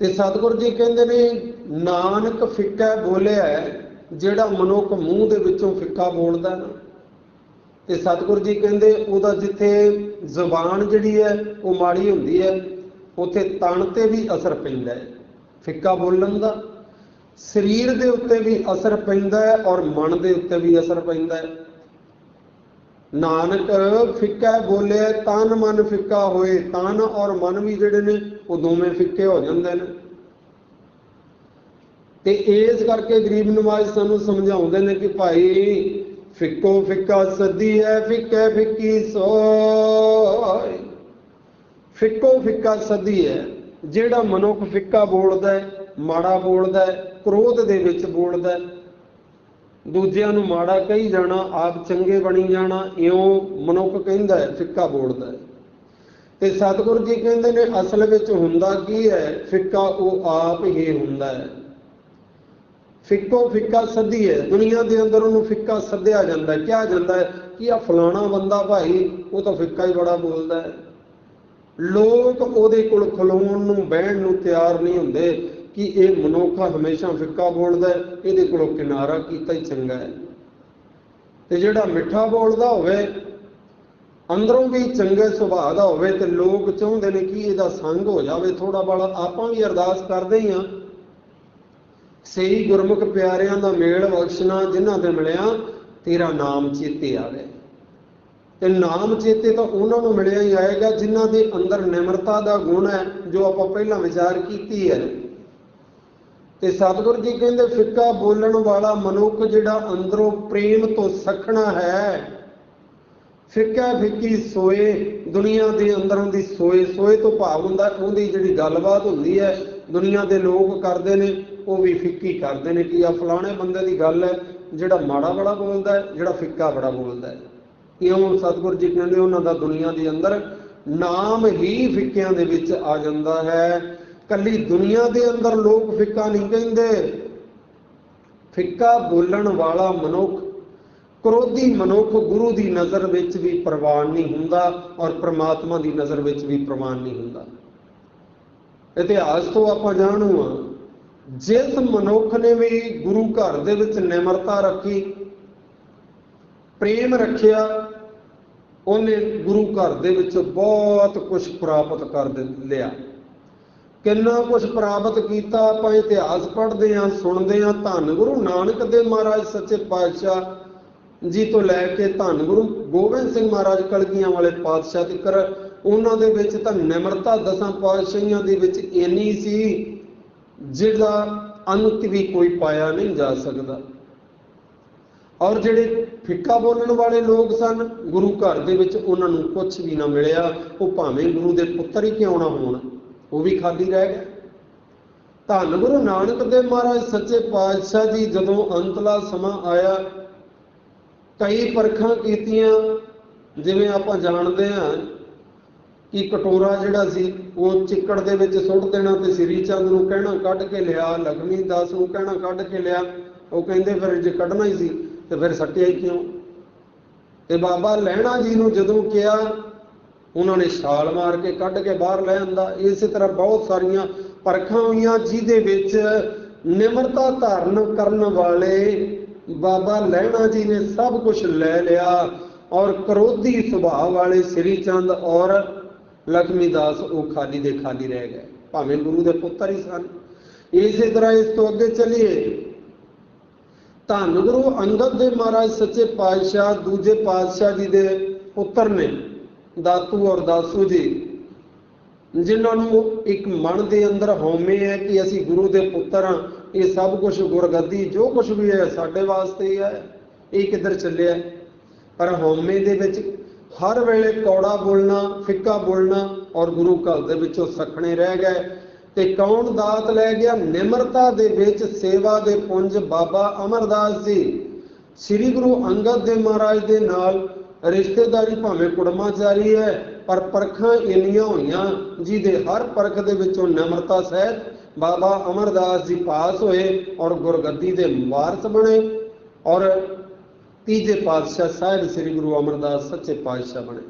ਤੇ ਸਤਿਗੁਰੂ ਜੀ ਕਹਿੰਦੇ ਨੇ ਨਾਨਕ ਫਿੱਕਾ ਬੋਲਿਆ ਜਿਹੜਾ ਮਨੁੱਖ ਮੂੰਹ ਦੇ ਵਿੱਚੋਂ ਫਿੱਕਾ ਬੋਲਦਾ ਨਾ, ਤੇ ਸਤਿਗੁਰੂ ਜੀ ਕਹਿੰਦੇ ਉਹਦਾ ਜਿੱਥੇ ਜ਼ੁਬਾਨ ਜਿਹੜੀ ਹੈ ਉਹ ਮਾੜੀ ਹੁੰਦੀ ਹੈ ਉੱਥੇ ਤਨ ਤੇ ਵੀ ਅਸਰ ਪੈਂਦਾ ਹੈ ਫਿੱਕਾ ਬੋਲਣ ਦਾ, ਸਰੀਰ ਦੇ ਉੱਤੇ ਵੀ ਅਸਰ ਪੈਂਦਾ ਹੈ ਔਰ ਮਨ ਦੇ ਉੱਤੇ ਵੀ ਅਸਰ ਪੈਂਦਾ ਹੈ। ਨਾਨਕ ਫਿੱਕਾ ਬੋਲਿਆ ਤਨ ਮਨ ਫਿੱਕਾ ਹੋਏ। ਤਨ ਔਰ ਮਨ ਵੀ ਜਿਹੜੇ ਨੇ ਉਹ ਦੋਵੇਂ ਫਿੱਕੇ ਹੋ ਜਾਂਦੇ ਨੇ। ਤੇ ਇਸ ਕਰਕੇ ਗਰੀਬ ਨਵਾਜ਼ ਸਾਨੂੰ ਸਮਝਾਉਂਦੇ ਨੇ ਕਿ ਭਾਈ ਫਿੱਕੋ ਫਿੱਕਾ ਸੱਦੀ ਹੈ ਫਿੱਕੇ ਫਿੱਕੀ ਸੋਏ। ਫਿੱਕੋ ਫਿੱਕਾ ਸੱਦੀ ਹੈ ਜਿਹੜਾ ਮਨੁੱਖ ਫਿੱਕਾ ਬੋਲਦਾ ਹੈ, ਮਾੜਾ ਬੋਲਦਾ ਹੈ, ਕ੍ਰੋਧ ਦੇ ਵਿੱਚ ਬੋਲਦਾ ਹੈ, ਦੂਜਿਆਂ ਨੂੰ ਮਾੜਾ ਕਹੀ ਜਾਣਾ, ਆਪ ਚੰਗੇ ਬਣੀ ਜਾਣਾ, ਇਉਂ ਮਨੁੱਖ ਕਹਿੰਦਾ ਹੈ ਫਿੱਕਾ ਬੋਲਦਾ ਹੈ। ਤੇ ਸਤਿਗੁਰੂ ਜੀ ਕਹਿੰਦੇ ਨੇ ਅਸਲ ਵਿੱਚ ਹੁੰਦਾ ਕੀ ਹੈ, ਫਿੱਕਾ ਉਹ ਆਪ ਹੀ ਹੁੰਦਾ ਹੈ। ਫਿੱਕੋ ਫਿੱਕਾ ਸੱਦੀ ਹੈ, ਦੁਨੀਆ ਦੇ ਅੰਦਰ ਉਹਨੂੰ ਫਿੱਕਾ ਸੱਦਿਆ ਜਾਂਦਾ, ਕਿਹਾ ਜਾਂਦਾ ਹੈ ਕਿ ਆ ਫਲਾਣਾ ਬੰਦਾ ਭਾਈ ਉਹ ਤਾਂ ਫਿੱਕਾ ਹੀ ਬੜਾ ਬੋਲਦਾ ਹੈ। ਲੋਕ ਉਹਦੇ ਕੋਲ ਖਲੋਣ ਨੂੰ ਬਹਿਣ ਨੂੰ ਤਿਆਰ ਨਹੀਂ ਹੁੰਦੇ ਕਿ ਇਹ ਮਨੁੱਖ ਹਮੇਸ਼ਾ ਫਿੱਕਾ ਬੋਲਦਾ ਹੈ, ਇਹਦੇ ਕੋਲੋਂ ਕਿਨਾਰਾ ਕੀਤਾ ਹੀ ਚੰਗਾ ਹੈ। ਤੇ ਜਿਹੜਾ ਮਿੱਠਾ ਬੋਲਦਾ ਹੋਵੇ, ਅੰਦਰੋਂ ਵੀ ਚੰਗੇ ਸੁਭਾਅ ਦਾ ਹੋਵੇ, ਤੇ ਲੋਕ ਚਾਹੁੰਦੇ ਨੇ ਕਿ ਇਹਦਾ ਸੰਗ ਹੋ ਜਾਵੇ ਥੋੜਾ ਬਾਲਾ। ਆਪਾਂ ਵੀ ਅਰਦਾਸ ਕਰਦੇ ਹੀ ਹਾਂ ਸਹੀ ਗੁਰਮੁਖ ਪਿਆਰਿਆਂ ਦਾ ਮੇਲ ਬਖਸ਼ਣਾ, ਜਿਨ੍ਹਾਂ ਦੇ ਮਿਲਿਆ ਤੇਰਾ ਨਾਮ ਚੇਤੇ ਆਵੇ। ਤੇ ਨਾਮ ਚੇਤੇ ਤਾਂ ਉਹਨਾਂ ਨੂੰ ਮਿਲਿਆ ਹੀ ਆਏਗਾ ਜਿਨ੍ਹਾਂ ਦੇ ਅੰਦਰ ਨਿਮਰਤਾ ਦਾ ਗੁਣ ਹੈ, ਜੋ ਆਪਾਂ ਪਹਿਲਾਂ ਵਿਚਾਰ ਕੀਤੀ ਹੈ। ਤੇ ਸਤਿਗੁਰੂ ਜੀ ਕਹਿੰਦੇ ਫਿੱਕਾ ਬੋਲਣ ਵਾਲਾ ਮਨੁੱਖ ਜਿਹੜਾ ਅੰਦਰੋਂ ਪ੍ਰੇਮ ਤੋਂ ਸਖਣਾ ਹੈ, ਫਿੱਕਾ ਫਿੱਕੀ ਸੋਏ, ਦੁਨੀਆ ਦੇ ਅੰਦਰੋਂ ਦੀ ਸੋਏ। ਸੋਏ ਤੋਂ ਭਾਵ ਹੁੰਦਾ ਉਹਦੀ ਜਿਹੜੀ ਗੱਲਬਾਤ ਹੁੰਦੀ ਹੈ ਦੁਨੀਆ ਦੇ ਲੋਕ ਕਰਦੇ ਨੇ, ਉਹ ਵੀ ਫਿੱਕੀ ਕਰਦੇ ਨੇ ਕਿ ਆ ਫਲਾਣੇ ਬੰਦੇ ਦੀ ਗੱਲ ਹੈ ਜਿਹੜਾ ਮਾੜਾ ਬੜਾ ਬੋਲਦਾ ਹੈ, ਜਿਹੜਾ ਫਿੱਕਾ ਬੜਾ ਬੋਲਦਾ ਹੈ। ਇਉਂ ਸਤਿਗੁਰੂ ਜੀ ਕਹਿੰਦੇ ਉਹਨਾਂ ਦਾ ਦੁਨੀਆ ਦੇ ਅੰਦਰ ਨਾਮ ਹੀ ਫਿੱਕਿਆਂ ਦੇ ਵਿੱਚ ਆ ਜਾਂਦਾ ਹੈ। ਕੱਲੀ ਦੁਨੀਆ ਦੇ ਅੰਦਰ ਲੋਕ ਫਿੱਕਾ ਨਹੀਂ ਕਹਿੰਦੇ। ਫਿੱਕਾ ਬੋਲਣ ਵਾਲਾ ਮਨੁੱਖ क्रोधी मनुख गुरु की नज़र विच भी प्रवान नहीं हुंदा और परमात्मा की नज़र विच भी प्रवान नहीं हुंदा। इतिहास तो आप जाणू हाँ, जिस मनुख ने भी गुरु घर दे विच निमरता रखी, प्रेम रखिया, उन्हें गुरु घर दे विच बहुत कुछ प्राप्त कर लिया। किन्ना कुछ प्राप्त किया आप इतिहास पढ़ते हैं, सुनते हैं। धन गुरु नानक देव महाराज सच्चे पातशाह जी तो लैके धन गुरु गोबिंद सिंह महाराज कलगियां वाले पातशाह तिकर उन्हां दे विच तां निमरता दसां पातशाहियां दे विच इन्नी सी जिहदा अंत भी कोई पाया नहीं जा सकता। और जिहड़े फिक्का बोलण वाले लोग सन, गुरु घर दे विच उन्हां नूं कुछ भी ना मिलिया। वो भावें गुरु दे पुत्तर ही क्यों ना होण, वो भी खाली रह गए। धन गुरु नानक देव महाराज सच्चे पातशाह जी जदों अंतला समा आया, कई परखां कीतियां। जिवें आपां जाणदे हां कि कटोरा जिहड़ा सी वो चिक्कड़ दे विच सुੱਟ देना ते श्री चंद नूं कहना कढ के लिया, लक्ष्मी दास नूं कहना कढ के लिया। वो कहंदे फिर जे कढना ही सी ते फिर सट्टिया ही क्यों। ते बाबा लਹਿਣਾ जी नूं जदों किहा, उन्होंने छाल मार के कढ के बाहर लै आंदा। इस तरह बहुत सारियां परखां होईयां जिहदे विच निमरता धारण करन वाले बाबा लਹਿਣਾ जी ने सब कुछ ले लिया और क्रोधी सुभाव वाले श्री चंद और लक्ष्मी दास वो खाली दे खाली रह गए, भावें गुरु दे पुत्तर ही सन। इसी तरह इस तो अगे चलिए, धन गुरु अंगद देव महाराज सच्चे पातशाह दूजे पातशाह जी दे पुत्र ने दातू और दासू जी, जिन्होंने एक मन के अंदर हौमे है कि असी गुरु के पुत्र हाँ, ये सब कुछ गुरगद्दी जो कुछ भी है साडे वास्ते ही है, ये किधर चलिया। पर हौमे दे विच हर वेले कौड़ा बोलना, फिक्का बोलना और गुरु घर दे विचों सखणे रह गए। ते कौन दात लै गया? निमरता दे विच सेवा दे पुंज बाबा अमरदास जी। श्री गुरु अंगद देव महाराज दे नाल रिश्तेदारी भावें कुड़माचारी है, पर परखां इन्नियां होईयां जिहदे हर परख दे विचों निमरता सहित बाबा अमरदास जी पास होए और गुरगद्दी दे वारस बने और तीजे पातशाह साहिब श्री गुरु अमरदास सच्चे पातशाह बने।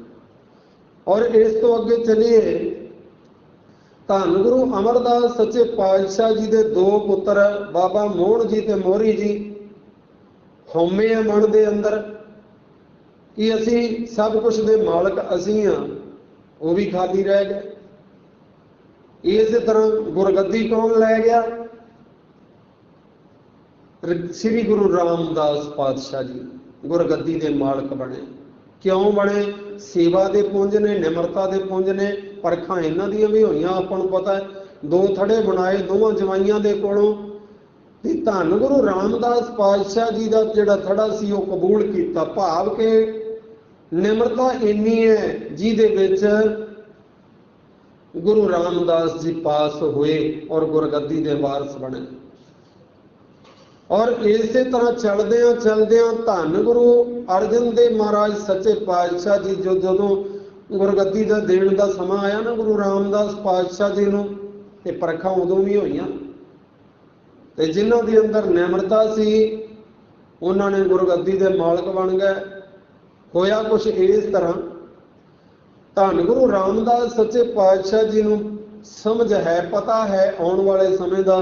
और इस तो अगे चलिए, धन गुरु अमरदास सच्चे पातशाह जी दे दो पुत्र बाबा मोहन जी ते मोहरी जी हौमे है मन दे अंदर कि असी सब कुछ दे मालक असी हाँ, वो भी खाली रह गए। इस तरह गुरगद्दी कौन लै गया? श्री गुरु रामदास पातशाह जी गुरगद्दी के मालक बने। क्यों बने? सेवा के पुंज ने, निमरता के पुंज ने। परखां इन्हां दियां भी होईयां, आपां नूं पता है। दो थड़े बनाए दोवां जवाइयां दे कोलों, ते धन गुरु रामदास पातशाह जी का जिहड़ा थड़ा सी वो कबूल किया। भाव के निमरता इन्नी है जिहदे विच गुरु रामदास जी पास हुए और गुरगद्दी के वारस बने। और इस तरह चलदियां धन गुरु अर्जन देव महाराज सच्चे पातशाह जी जो जदों गुरगद्दी का देण का समा आया ना गुरु रामदास पातशाह जी नूं, ते परखां उदों भी होईयां ते जिन्हां दे अंदर निमरता सी उन्होंने गुरगद्दी के मालक बन गए। होया कुछ इस तरह, धन गुरु रामदास सच्चे पातशाह जी नूं समझ है, पता है आने वाले समय का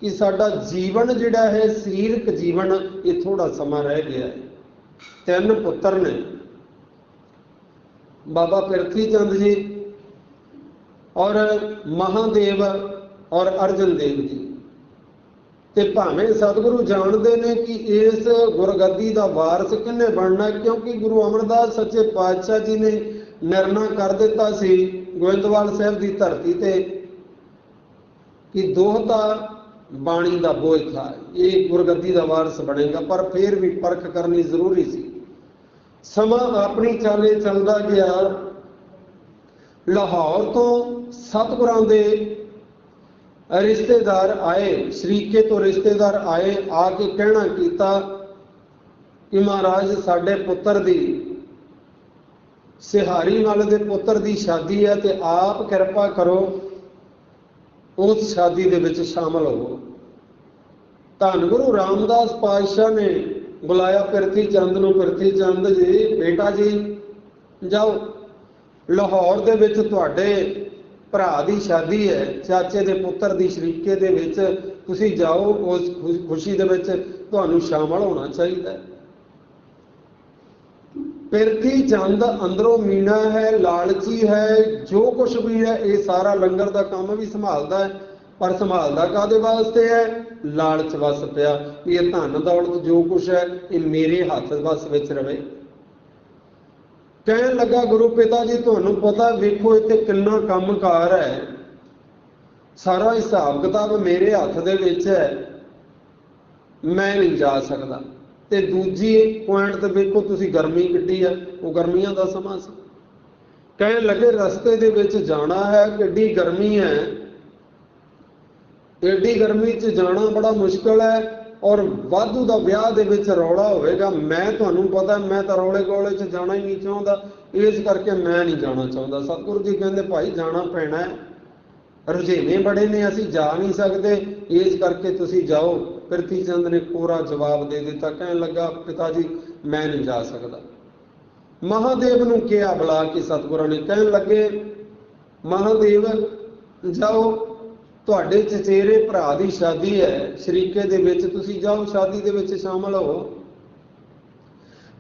कि साडा जीवन जिहड़ा है सरीरक जीवन ये थोड़ा समा रह गया है। तीन पुत्र ने, बाबा पिरथी चंद जी और महादेव और अर्जन देव जी। ते भावें सतगुरु जानते हैं कि इस गुरगद्दी का वारस किन्ने बनना, क्योंकि गुरु अमरदास सच्चे पातशाह जी ने निर्णय कर दिता सी गोविंदवाल साहब की धरती ते कि दोहता बाणी का बोझ था, ये गुरगद्दी का वारस बनेगा। पर फिर भी परख करनी जरूरी सी। समा अपनी चाले चलता गया। लाहौर तो सतगुरां दे रिश्तेदार आए, शरीके तो रिश्तेदार आए, आके कहना किया कि महाराज साडे पुत्र दी सिहारी मल दे पुत्र दी शादी है, तो आप कृपा करो उस शादी दे विच शामिल हो। धन गुरु रामदास पातशाह ने बुलाया पिरथी चंद नूं। पिरथी चंद जी बेटा जी जाओ, लाहौर दे विच तुहाडे भरा दी शादी है, चाचे दे पुत्र दी शरीके दे विच तुसीं जाओ, उस खुशी दे विच तुहानूं शामिल होना चाहिए। पिरथी चंद अंदरों मीना है, लालची है, जो कुछ भी है ये सारा लंगर का काम भी संभालता है, पर संभालता कादे वास्ते है? लालच वस पिया, ये धन दौलत जो कुछ है ये मेरे हाथ वस विच रहे। कहन लगा गुरु पिता जी तुहानूं पता वेखो इत्थे किन्ना कामकार है, सारा हिसाब किताब मेरे हाथ दे विच है, मैं नहीं जा सकता। ते दूजी पॉइंट ते वेखो तुसीं गर्मी किड्डी है, वो गर्मियां दा समां सी। कहन लगे रस्ते दे विच जाना है, किड्डी गर्मी है, एडी गर्मी च जाना बड़ा मुश्किल है, और वाधू दा ब्याह दे विच रौला होवेगा। मैं तुहानूं पता मैं तां रौले गौले च जाना ही नहीं चाहुंदा, इस करके मैं नहीं जाना चाहुंदा। सतगुरु जी कहंदे भाई जाना पैना है, रुझेवे बड़े ने, असीं जा नहीं सकते, इस करके तुसीं जाओ। पिरथी चंद ने कोरा जवाब दे दिता, कहन लगा पिता जी मैं नहीं जा सकता। महादेव नूं किहा बुला के सतगुरां ने, कहन लगे महादेव जाओ, तुहाडे चचेरे भरा दी शादी है, शरीके दे विच तुसीं जाओ, शादी दे विच शामिल हो।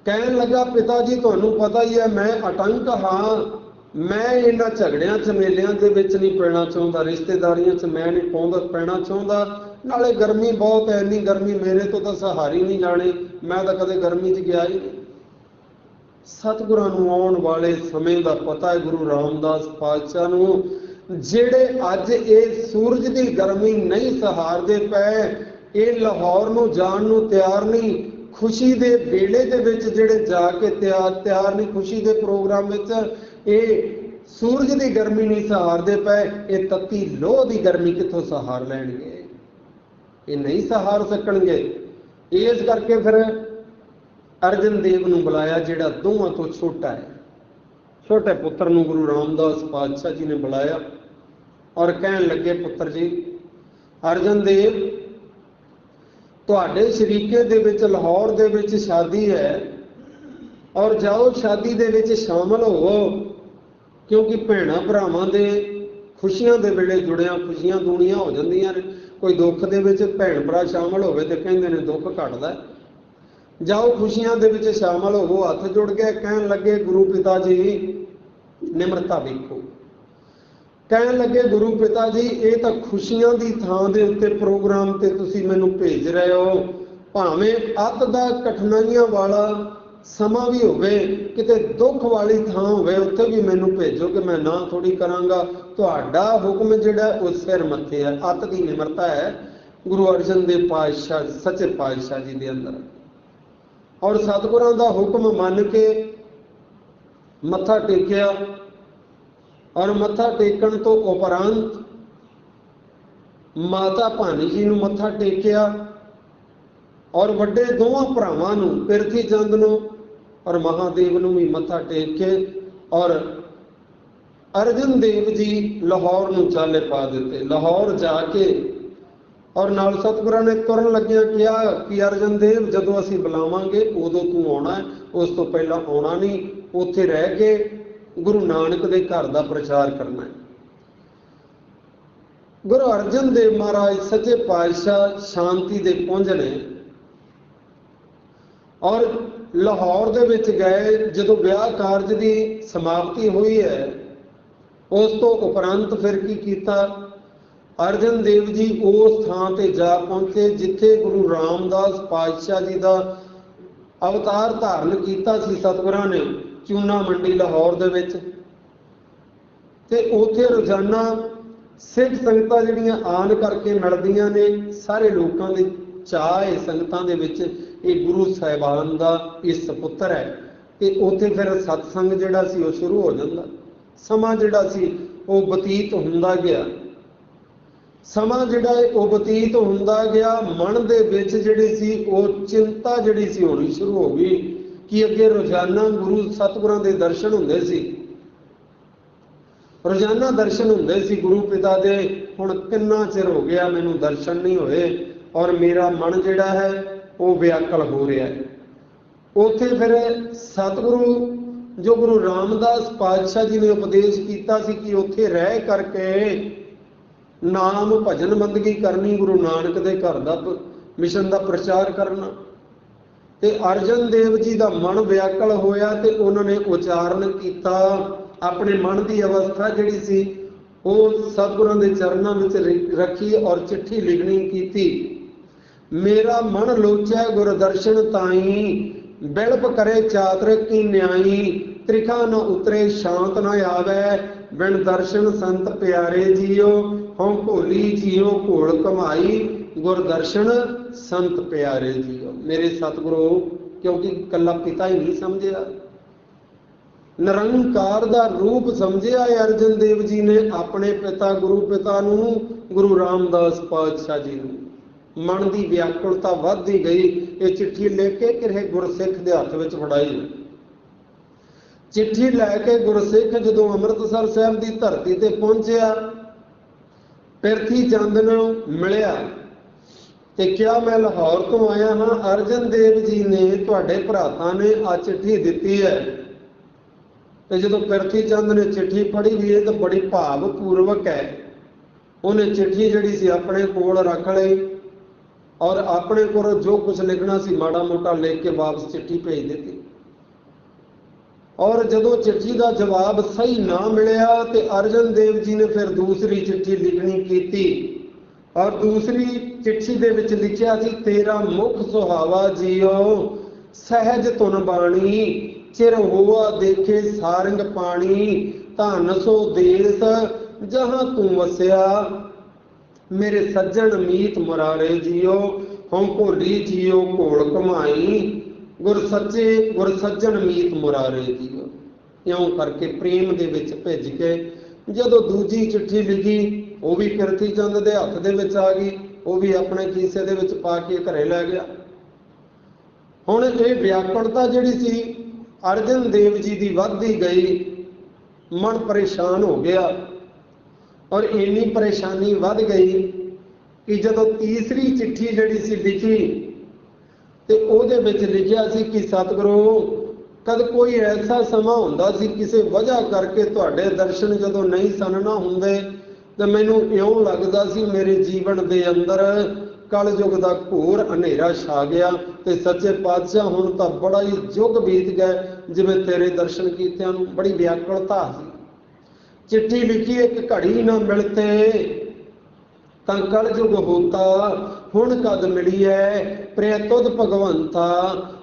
कहन लगा पिता जी तुहानूं पता ही है मैं आतंक हाँ, मैं इन्हां झगड़ियां झमेलियां दे विच नहीं पैना चाहुंदा, रिश्तेदारियां च मैं नहीं पैना चाहुंदा, नाले गर्मी बहुत है, इन्नी गर्मी मेरे तो तां सहारी नहीं जाने, मैं तां कदे गर्मी च गया ही नहीं। सतगुरां नूं आउण वाले समय दा पता है, गुरु रामदास पातशाह नूं ਜਿਹੜੇ ਅੱਜ ਇਹ सूरज की गर्मी नहीं सहारदे पए, ये लाहौर नूं जाण नूं तैयार नहीं, खुशी दे वेले दे विच ਜਿਹੜੇ जा के तैयार नहीं, खुशी दे प्रोग्राम विच ये सूरज की गर्मी नहीं सहारदे पए, ये तत्ती लोह की गर्मी कित्थों सहार लैणगे, ये नहीं सहार सकणगे। इस करके फिर अर्जन देव नूं बुलाया, जिहड़ा दोवां तो छोटा है, छोटे पुत्र नूं गुरु रामदास पातशाह जी ने बुलाया और कहन लगे पुत्र जी अर्जन देव तुहाडे शरीके दे विच लाहौर दे विच शादी है, और जाओ शादी दे विच शामिल हो, क्योंकि भैणां भरावां दे खुशियां दे वेले जुड़ियां खुशियां दूणियां हो जांदियां ने। कोई दुख दे विच भैण भरा शामिल होवे ते कहंदे ने दुख घटदा, जाओ खुशियां दे विच शामिल होवो। हथ जुड़ गए, कहन लगे गुरु पिता जी निमरता वेखो, कहन लगे गुरु पिता जी ये तो खुशियां की थां दे उत्ते प्रोग्राम ते तुसीं मैनूं भेज रहे हो, भावें अत दा कठिनाइयां वाला समा भी होवे, किते दुख वाली थां होवे, उत्थे भी मैनूं भेजो कि मैं ना थोड़ी करांगा, तुहाडा हुक्म जिहड़ा उस सिर मत्थे है। अत दी निमरता है गुरु अर्जन देव पातशाह सच्चे पातशाह जी दे अंदर, और सतगुरां दा हुक्म मन के मत्था टेकिया, और मत्था टेकण तो उपरंत माता भानी जी नूं मत्था टेकिया, और वड्डे दोवां भरावां नूं पिरथी चंद नूं और महादेव नूं भी मत्था टेक के, और अर्जन देव जी लाहौर नूं चाले पा दिते। लाहौर जाके और नाल सतगुरां ने तुरन लग्गिया कहा कि अर्जन देव जदों असीं बुलावांगे उदों तूं आउणा है, उस तो पहला आउणा नहीं, उत्थे रह के गुरु नानक दे घर दा प्रचार करना है। गुरु अर्जन देव महाराज सच्चे पातशाह शांति दे पुंज ने, और लाहौर दे विच गए। जदों ब्याह कारज की समाप्ति हुई है, उस तो उपरंत फिर की कीता, अर्जन देव जी उस थां ते जा पहुंचे जिथे गुरु रामदास पातशाह जी का अवतार धारण किया सी सतगुरां ने, चूना मंडी लाहौर दे विच। ते उत्थे रोजाना सिख संगतां जिहड़ियां आन करके मिलदियां ने, सारे लोकां दे चाह है संगतां दे विच ये गुरु साहिबान दा ये सपुत्र है, ते उत्थे फिर सत्संग जिहड़ा सी वो शुरू हो जांदा। समा जिहड़ा सी वो बतीत हुंदा गया, समा जिहड़ा वो बतीत हुंदा गया, मन दे विच जिहड़ी सी वो चिंता जिहड़ी सी होनी शुरू हो गई कि अगे रोजाना गुरु सतगुरां दे दर्शन हुंदे सी, रोजाना दर्शन हुंदे सी गुरु पिता दे, हुण किन्ना चिर हो गया मैनूं दर्शन नहीं होए, और मेरा मन जिहड़ा है ਉਹ ਵਿਆਕਲ ਹੋ ਰਿਹਾ ਹੈ। ਉੱਥੇ ਫਿਰ ਸਤਿਗੁਰੂ ਜੋ ਗੁਰੂ ਰਾਮਦਾਸ ਪਾਤਸ਼ਾਹ ਜੀ ਨੇ ਉਪਦੇਸ਼ ਕੀਤਾ ਸੀ ਕਿ ਉੱਥੇ ਰਹਿ ਕਰਕੇ ਨਾਮ ਭਜਨ ਬੰਦਗੀ ਕਰਨੀ, ਗੁਰੂ ਨਾਨਕ ਦੇ ਘਰ ਦਾ ਮਿਸ਼ਨ ਦਾ ਪ੍ਰਚਾਰ ਕਰਨਾ। ਤੇ ਅਰਜਨ ਦੇਵ ਜੀ ਦਾ ਮਨ ਵਿਆਕਲ ਹੋਇਆ ਤੇ ਉਹਨਾਂ ਨੇ ਉਚਾਰਨ ਕੀਤਾ, ਆਪਣੇ ਮਨ ਦੀ ਅਵਸਥਾ ਜਿਹੜੀ ਸੀ ਉਹ ਸਤਿਗੁਰਾਂ ਦੇ ਚਰਨਾਂ ਵਿੱਚ ਰੱਖੀ ਔਰ ਚਿੱਠੀ ਲਿਖਣੀ ਕੀਤੀ। ਮੇਰਾ ਮਨ ਲੋਚੈ ਗੁਰ ਦਰਸ਼ਨ ਤਾਈ, ਬਿਲਪ ਕਰੇ ਚਾਤਰ ਕੀ ਨਿਆਈ, ਤ੍ਰਿਖਾ ਨ ਉਤਰੇ ਸ਼ਾਂਤ ਨ ਆਵੈ, ਬਿਨ ਦਰਸ਼ਨ ਸੰਤ ਪਿਆਰੇ ਜੀਓ, ਹਉ ਭੋਲੀ ਜੀਓ ਘੋਲ ਕਮਾਈ, ਗੁਰ ਦਰਸ਼ਨ ਸੰਤ ਪਿਆਰੇ ਜੀਓ। ਮੇਰੇ ਸਤਿਗੁਰੂ, ਕਿਉਂਕਿ ਇਕੱਲਾ ਪਿਤਾ ਹੀ ਨਹੀਂ ਸਮਝਿਆ, ਨਿਰੰਕਾਰ ਦਾ ਰੂਪ ਸਮਝਿਆ ਹੈ ਅਰਜਨ ਦੇਵ ਜੀ ਨੇ ਆਪਣੇ ਪਿਤਾ ਗੁਰੂ ਪਿਤਾ ਨੂੰ, ਗੁਰੂ ਰਾਮਦਾਸ ਪਾਤਸ਼ਾਹ ਜੀ ਨੂੰ। ਮਨ ਦੀ ਵਿਆਕੁਲਤਾ ਵੱਧਦੀ ਗਈ। ਇਹ ਚਿੱਠੀ ਲੈ ਕੇ ਕਿਸੇ ਗੁਰਸਿੱਖ ਦੇ ਹੱਥ ਵਿੱਚ ਫੜਾਈ। ਚਿੱਠੀ ਲੈ ਕੇ ਗੁਰਸਿੱਖ ਜਦੋਂ ਅੰਮ੍ਰਿਤਸਰ ਸਾਹਿਬ ਦੀ ਧਰਤੀ ਤੇ ਪਹੁੰਚਿਆ, ਪਿਰਥੀ ਚੰਦ ਨੂੰ ਮਿਲਿਆ ਤੇ ਕਿਹਾ, ਮੈਂ ਲਾਹੌਰ ਤੋਂ ਆਇਆ ਹਾਂ, ਅਰਜਨ ਦੇਵ ਜੀ ਨੇ ਤੁਹਾਡੇ ਭਰਾਤਾਂ ਨੇ ਆ ਚਿੱਠੀ ਦਿੱਤੀ ਹੈ। ਤੇ ਜਦੋਂ ਪਿਰਥੀ ਚੰਦ ਨੇ ਚਿੱਠੀ ਪੜ੍ਹੀ ਵੀ ਇਹ ਤਾਂ ਬੜੀ ਭਾਵਪੂਰਵਕ ਹੈ, ਉਹਨੇ ਚਿੱਠੀ ਜਿਹੜੀ ਸੀ ਆਪਣੇ ਕੋਲ ਰੱਖ ਲਈ ਔਰ ਆਪਣੇ ਕੋਲ ਜੋ ਕੁਝ ਲਿਖਣਾ ਸੀ ਮਾੜਾ ਮੋਟਾ ਲਿਖ ਕੇ ਵਾਪਸ ਚਿੱਠੀ ਭੇਜ ਦਿੱਤੀ। ਔਰ ਜਦੋਂ ਚਿੱਠੀ ਦਾ ਜਵਾਬ ਸਹੀ ਨਾ ਮਿਲਿਆ ਤੇ ਅਰਜਨ ਦੇਵ ਜੀ ਨੇ ਫਿਰ ਦੂਸਰੀ ਚਿੱਠੀ ਲਿਖਣੀ ਕੀਤੀ ਔਰ ਦੂਸਰੀ ਚਿੱਠੀ ਦੇ ਵਿੱਚ ਲਿਖਿਆ ਸੀ, ਤੇਰਾ ਮੁਖ ਸੁਹਾਵਾ ਜੀਓ, ਸਹਿਜ ਧੁਨ ਬਾਣੀ, ਚਿਰ ਹੋਆ ਦੇਖੇ ਸਾਰੰਗ ਪਾਣੀ, ਧਨ ਸੋ ਦੇਸ ਜਹਾਂ ਤੂੰ ਵਸਿਆ, ਮੇਰੇ ਸੱਜਣ ਮੀਤ ਮੁਰਾਰੇ ਜੀਓ, ਹਉ ਭੋਲੀ ਜੀਓ ਘੋਲ ਕਮਾਈ, ਗੁਰ ਸੱਚੇ ਗੁਰ ਸੱਜਣ ਮੀਤ ਮੁਰਾਰੇ ਜੀਓ। ਇਉਂ ਕਰਕੇ ਪ੍ਰੇਮ ਦੇ ਵਿੱਚ ਭਿੱਜ ਕੇ ਜਦੋਂ ਦੂਜੀ ਚਿੱਠੀ ਲਿਖੀ, ਉਹ ਵੀ ਪਿਰਥੀ ਚੰਦ ਦੇ ਹੱਥ ਦੇ ਵਿੱਚ ਆ ਗਈ, ਉਹ ਵੀ ਆਪਣੇ ਕੀਸੇ ਦੇ ਵਿੱਚ ਪਾ ਕੇ ਘਰੇ ਲੈ ਗਿਆ। ਹੁਣ ਇਹ ਵਿਆਕੁਲਤਾ ਜਿਹੜੀ ਸੀ ਅਰਜਨ ਦੇਵ ਜੀ ਦੀ ਵੱਧਦੀ ਗਈ, ਮਨ ਪਰੇਸ਼ਾਨ ਹੋ ਗਿਆ ਔਰ ਇੰਨੀ ਪਰੇਸ਼ਾਨੀ ਵੱਧ ਗਈ ਕਿ ਜਦੋਂ ਤੀਸਰੀ ਚਿੱਠੀ ਜਿਹੜੀ ਸੀ ਲਿਖੀ ਤੇ ਉਹਦੇ ਵਿੱਚ ਲਿਖਿਆ ਸੀ ਕਿ ਸਤਿਗੁਰੂ, ਕਦ ਕੋਈ ਐਸਾ ਸਮਾਂ ਹੁੰਦਾ ਸੀ ਕਿਸੇ ਵਜ੍ਹਾ ਕਰਕੇ ਤੁਹਾਡੇ ਦਰਸ਼ਨ ਜਦੋਂ ਨਹੀਂ ਸਨ ਨਾ ਹੁੰਦੇ ਤੇ ਮੈਨੂੰ ਇਉਂ ਲੱਗਦਾ ਸੀ ਮੇਰੇ ਜੀਵਨ ਦੇ ਅੰਦਰ ਕਲਯੁਗ ਦਾ ਘੋਰ ਹਨੇਰਾ ਛਾ ਗਿਆ ਤੇ ਸੱਚੇ ਪਾਤਸ਼ਾਹ ਹੁਣ ਤਾਂ ਬੜਾ ਹੀ ਯੁੱਗ ਬੀਤ ਗਿਆ ਜਿਵੇਂ ਤੇਰੇ ਦਰਸ਼ਨ ਕੀਤਿਆਂ ਨੂੰ। ਬੜੀ ਵਿਆਕੁਲਤਾ ਸੀ। ਚਿੱਠੀ ਲਿਖੀ, ਇੱਕ ਘੜੀ ਨਾ ਮਿਲਤੇ ਤਾਂ ਕਲਯੁਗ ਹੋਤਾ, ਹੁਣ ਕਦ ਮਿਲੀਐ ਪ੍ਰਿਆ ਤੁਧ ਭਗਵੰਤਾ,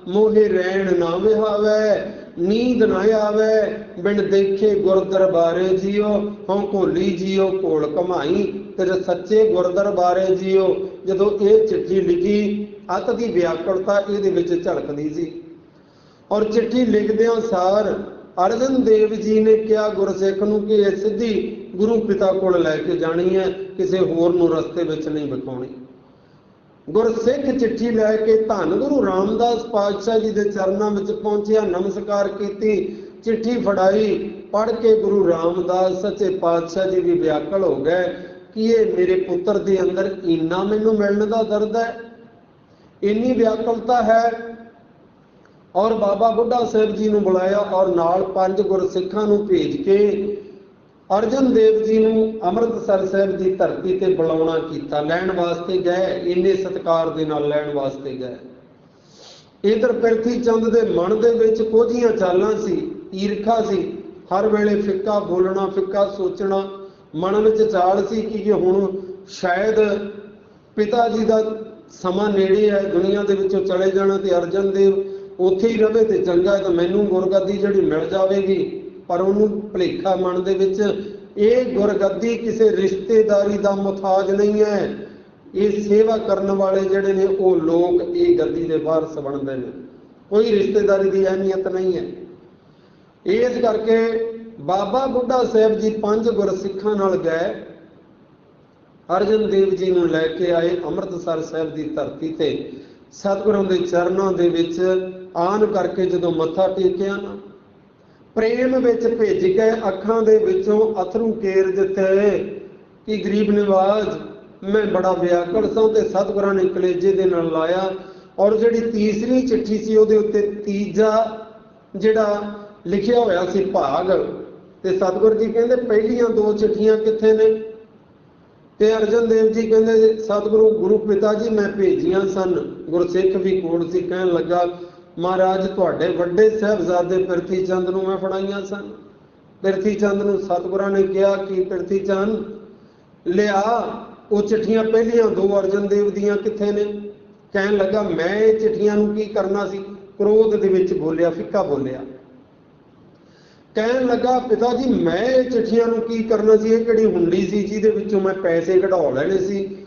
ਮੋਹੇ ਰਹਿਣ ਨਾ ਵਿਹਾਵੈ, ਨੀਂਦ ਨਾ ਆਵੈ, ਬਿਨ ਦੇਖੇ ਗੁਰ ਦਰਬਾਰੇ ਜੀਓ, ਹਉ ਭੋਲੀ ਜੀਓ ਘੋਲ ਕਮਾਈ, ਤੇਰੇ ਸੱਚੇ ਗੁਰ ਦਰਬਾਰੇ ਜੀਓ। ਜਦੋਂ ਇਹ ਚਿੱਠੀ ਲਿਖੀ, ਅਤ ਦੀ ਵਿਆਕੁਲਤਾ ਇਹਦੇ ਵਿੱਚ ਝਲਕਦੀ ਸੀ ਔਰ ਚਿੱਠੀ ਲਿਖਦਿਆਂ ਸਾਰ ਅਰਜਨ ਦੇਵ ਜੀ ਨੇ ਕਿਹਾ ਗੁਰਸਿੱਖ ਨੂੰ ਕਿ ਇਹ ਸਿੱਧੀ ਗੁਰੂ ਪਿਤਾ ਕੋਲ ਲੈ ਕੇ ਜਾਣੀ ਹੈ, ਕਿਸੇ ਹੋਰ ਨੂੰ ਰਸਤੇ ਵਿੱਚ ਨਹੀਂ ਵਿਖਾਉਣੀ। ਗੁਰਸਿੱਖ ਚਿੱਠੀ ਲੈ ਕੇ ਧੰਨ ਗੁਰੂ ਰਾਮਦਾਸ ਪਾਤਸ਼ਾਹ ਜੀ ਦੇ ਚਰਨਾਂ ਵਿੱਚ ਪਹੁੰਚਿਆ, ਨਮਸਕਾਰ ਕੀਤੀ, ਚਿੱਠੀ ਫੜਾਈ, ਪੜ੍ਹ ਕੇ ਗੁਰੂ ਰਾਮਦਾਸ ਸੱਚੇ ਪਾਤਸ਼ਾਹ ਜੀ ਵੀ ਵਿਆਕਲ ਹੋ ਗਏ ਕਿ ਇਹ ਮੇਰੇ ਪੁੱਤਰ ਦੇ ਅੰਦਰ ਇੰਨਾ ਮੈਨੂੰ ਮਿਲਣ ਦਾ ਦਰਦ ਹੈ, ਇੰਨੀ ਵਿਆਕੁਲਤਾ ਹੈ। ਔਰ ਬਾਬਾ ਬੁੱਢਾ ਸਾਹਿਬ ਜੀ ਨੂੰ ਬੁਲਾਇਆ ਔਰ ਨਾਲ 5 ਗੁਰਸਿੱਖਾਂ ਨੂੰ ਭੇਜ ਕੇ ਅਰਜਨ ਦੇਵ ਜੀ ਨੂੰ ਅੰਮ੍ਰਿਤਸਰ ਸਾਹਿਬ ਦੀ ਧਰਤੀ ਤੇ ਬੁਲਾਉਣਾ ਕੀਤਾ। ਲੈਣ ਵਾਸਤੇ ਗਏ, ਇੰਨੇ ਸਤਿਕਾਰ ਦੇ ਨਾਲ ਲੈਣ ਵਾਸਤੇ ਗਏ। ਇਧਰ ਪਿਰਥੀ ਚੰਦ ਦੇ ਮਨ ਦੇ ਵਿੱਚ ਕੋਝੀਆਂ ਚਾਲਾਂ ਸੀ, ਈਰਖਾ ਸੀ, ਹਰ ਵੇਲੇ ਫਿੱਕਾ ਬੋਲਣਾ, ਫਿੱਕਾ ਸੋਚਣਾ। ਮਨ ਵਿੱਚ ਚਾਲ ਸੀ ਕਿ ਹੁਣ ਸ਼ਾਇਦ ਪਿਤਾ ਜੀ ਦਾ ਸਮਾਂ ਨੇੜੇ ਹੈ, ਦੁਨੀਆ ਦੇ ਵਿੱਚੋਂ ਚਲੇ ਜਾਣਾ ਤੇ ਅਰਜਨ ਦੇਵ ਉੱਥੇ ਹੀ ਰਵੇ ਤੇ ਚੰਗਾ ਹੈ, ਤਾਂ ਮੈਨੂੰ ਗੁਰਗੱਦੀ ਜਿਹੜੀ ਮਿਲ ਜਾਵੇਗੀ। ਪਰ ਉਹਨੂੰ ਭੁਲੇਖਾ ਮਨ ਦੇ ਵਿੱਚ, ਇਹ ਗੁਰਗੱਦੀ ਕਿਸੇ ਰਿਸ਼ਤੇਦਾਰੀ ਦਾ ਮੁਹਤਾਜ ਨਹੀਂ ਹੈ। ਇਹ ਸੇਵਾ ਕਰਨ ਵਾਲੇ ਜਿਹੜੇ ਨੇ ਉਹ ਲੋਕ ਇਹ ਗੱਦੀ ਦੇ ਵਾਰਸ ਬਣਦੇ ਨੇ, ਕੋਈ ਰਿਸ਼ਤੇਦਾਰੀ ਦੀ ਅਹਿਮੀਅਤ ਨਹੀਂ ਹੈ। ਇਸ ਕਰਕੇ ਬਾਬਾ ਬੁੱਢਾ ਸਾਹਿਬ ਜੀ 5 ਗੁਰਸਿੱਖਾਂ ਨਾਲ ਗਏ, ਅਰਜਨ ਦੇਵ ਜੀ ਨੂੰ ਲੈ ਕੇ ਆਏ ਅੰਮ੍ਰਿਤਸਰ ਸਾਹਿਬ ਦੀ ਧਰਤੀ ਤੇ। ਸਤਿਗੁਰਾਂ ਦੇ ਚਰਨਾਂ ਦੇ ਵਿੱਚ ਆਨ ਕਰਕੇ ਜਦੋਂ ਮੱਥਾ ਟੇਕਿਆ ਨਾ, ਪ੍ਰੇਮ ਵਿੱਚ ਭਿੱਜ ਕੇ ਅੱਖਾਂ ਦੇ ਵਿੱਚੋਂ ਅਥਰੂ ਕੇਰ ਦਿੱਤੇ ਕਿ ਗਰੀਬ ਨਿਵਾਜ, ਮੈਂ ਬੜਾ ਵਿਆਕੁਲ ਸਾਂ ਤੇ ਸਤਿਗੁਰਾਂ ਨੇ ਕਲੇਜੇ ਦੇ ਨਾਲ ਲਾਇਆ ਔਰ ਜਿਹੜੀ ਤੀਸਰੀ ਚਿੱਠੀ ਸੀ ਉਹਦੇ ਉੱਤੇ ਤੀਜਾ ਜਿਹੜਾ ਲਿਖਿਆ ਹੋਇਆ ਸੀ ਭਾਗ। ਤੇ ਸਤਿਗੁਰੂ ਜੀ ਕਹਿੰਦੇ ਪਹਿਲੀਆਂ ਦੋ ਚਿੱਠੀਆਂ ਕਿੱਥੇ ਨੇ? ਤੇ ਅਰਜਨ ਦੇਵ ਜੀ ਕਹਿੰਦੇ ਸਤਿਗੁਰੂ ਗੁਰੂ ਪਿਤਾ ਜੀ ਮੈਂ ਭੇਜੀਆਂ ਸਨ। ਗੁਰਸਿੱਖ ਵੀ ਕੋਲ ਸੀ, ਕਹਿਣ ਲੱਗਾ ਮਹਾਰਾਜ ਤੁਹਾਡੇ ਵੱਡੇ ਸਾਹਿਬਜ਼ਾਦੇ ਪ੍ਰਿਥੀ ਚੰਦ ਨੂੰ ਮੈਂ ਫੜਾਈਆਂ ਸਨ। ਪ੍ਰਿਥੀ ਚੰਦ ਨੂੰ ਸਤਿਗੁਰਾਂ ਨੇ ਕਿਹਾ ਕਿ ਪ੍ਰਿਥੀ ਚੰਦ ਲਿਆ ਉਹ ਚਿੱਠੀਆਂ ਪਹਿਲੀਆਂ ਦੋ ਅਰਜਨ ਦੇਵ ਦੀਆਂ ਕਿੱਥੇ ਨੇ? ਕਹਿਣ ਲੱਗਾ ਮੈਂ ਇਹ ਚਿੱਠੀਆਂ ਨੂੰ ਕੀ ਕਰਨਾ ਸੀ? ਕ੍ਰੋਧ ਦੇ ਵਿੱਚ ਬੋਲਿਆ, ਫਿੱਕਾ ਬੋਲਿਆ। ਕਹਿਣ ਲੱਗਾ ਪਿਤਾ ਜੀ ਮੈਂ ਇਹ ਚਿੱਠੀਆਂ ਨੂੰ ਕੀ ਕਰਨਾ ਸੀ? ਇਹ ਕਿਹੜੀ ਹੁੰਡੀ ਸੀ ਜਿਹਦੇ ਵਿੱਚੋਂ ਮੈਂ ਪੈਸੇ ਕਢਾ ਲੈਣੇ ਸੀ?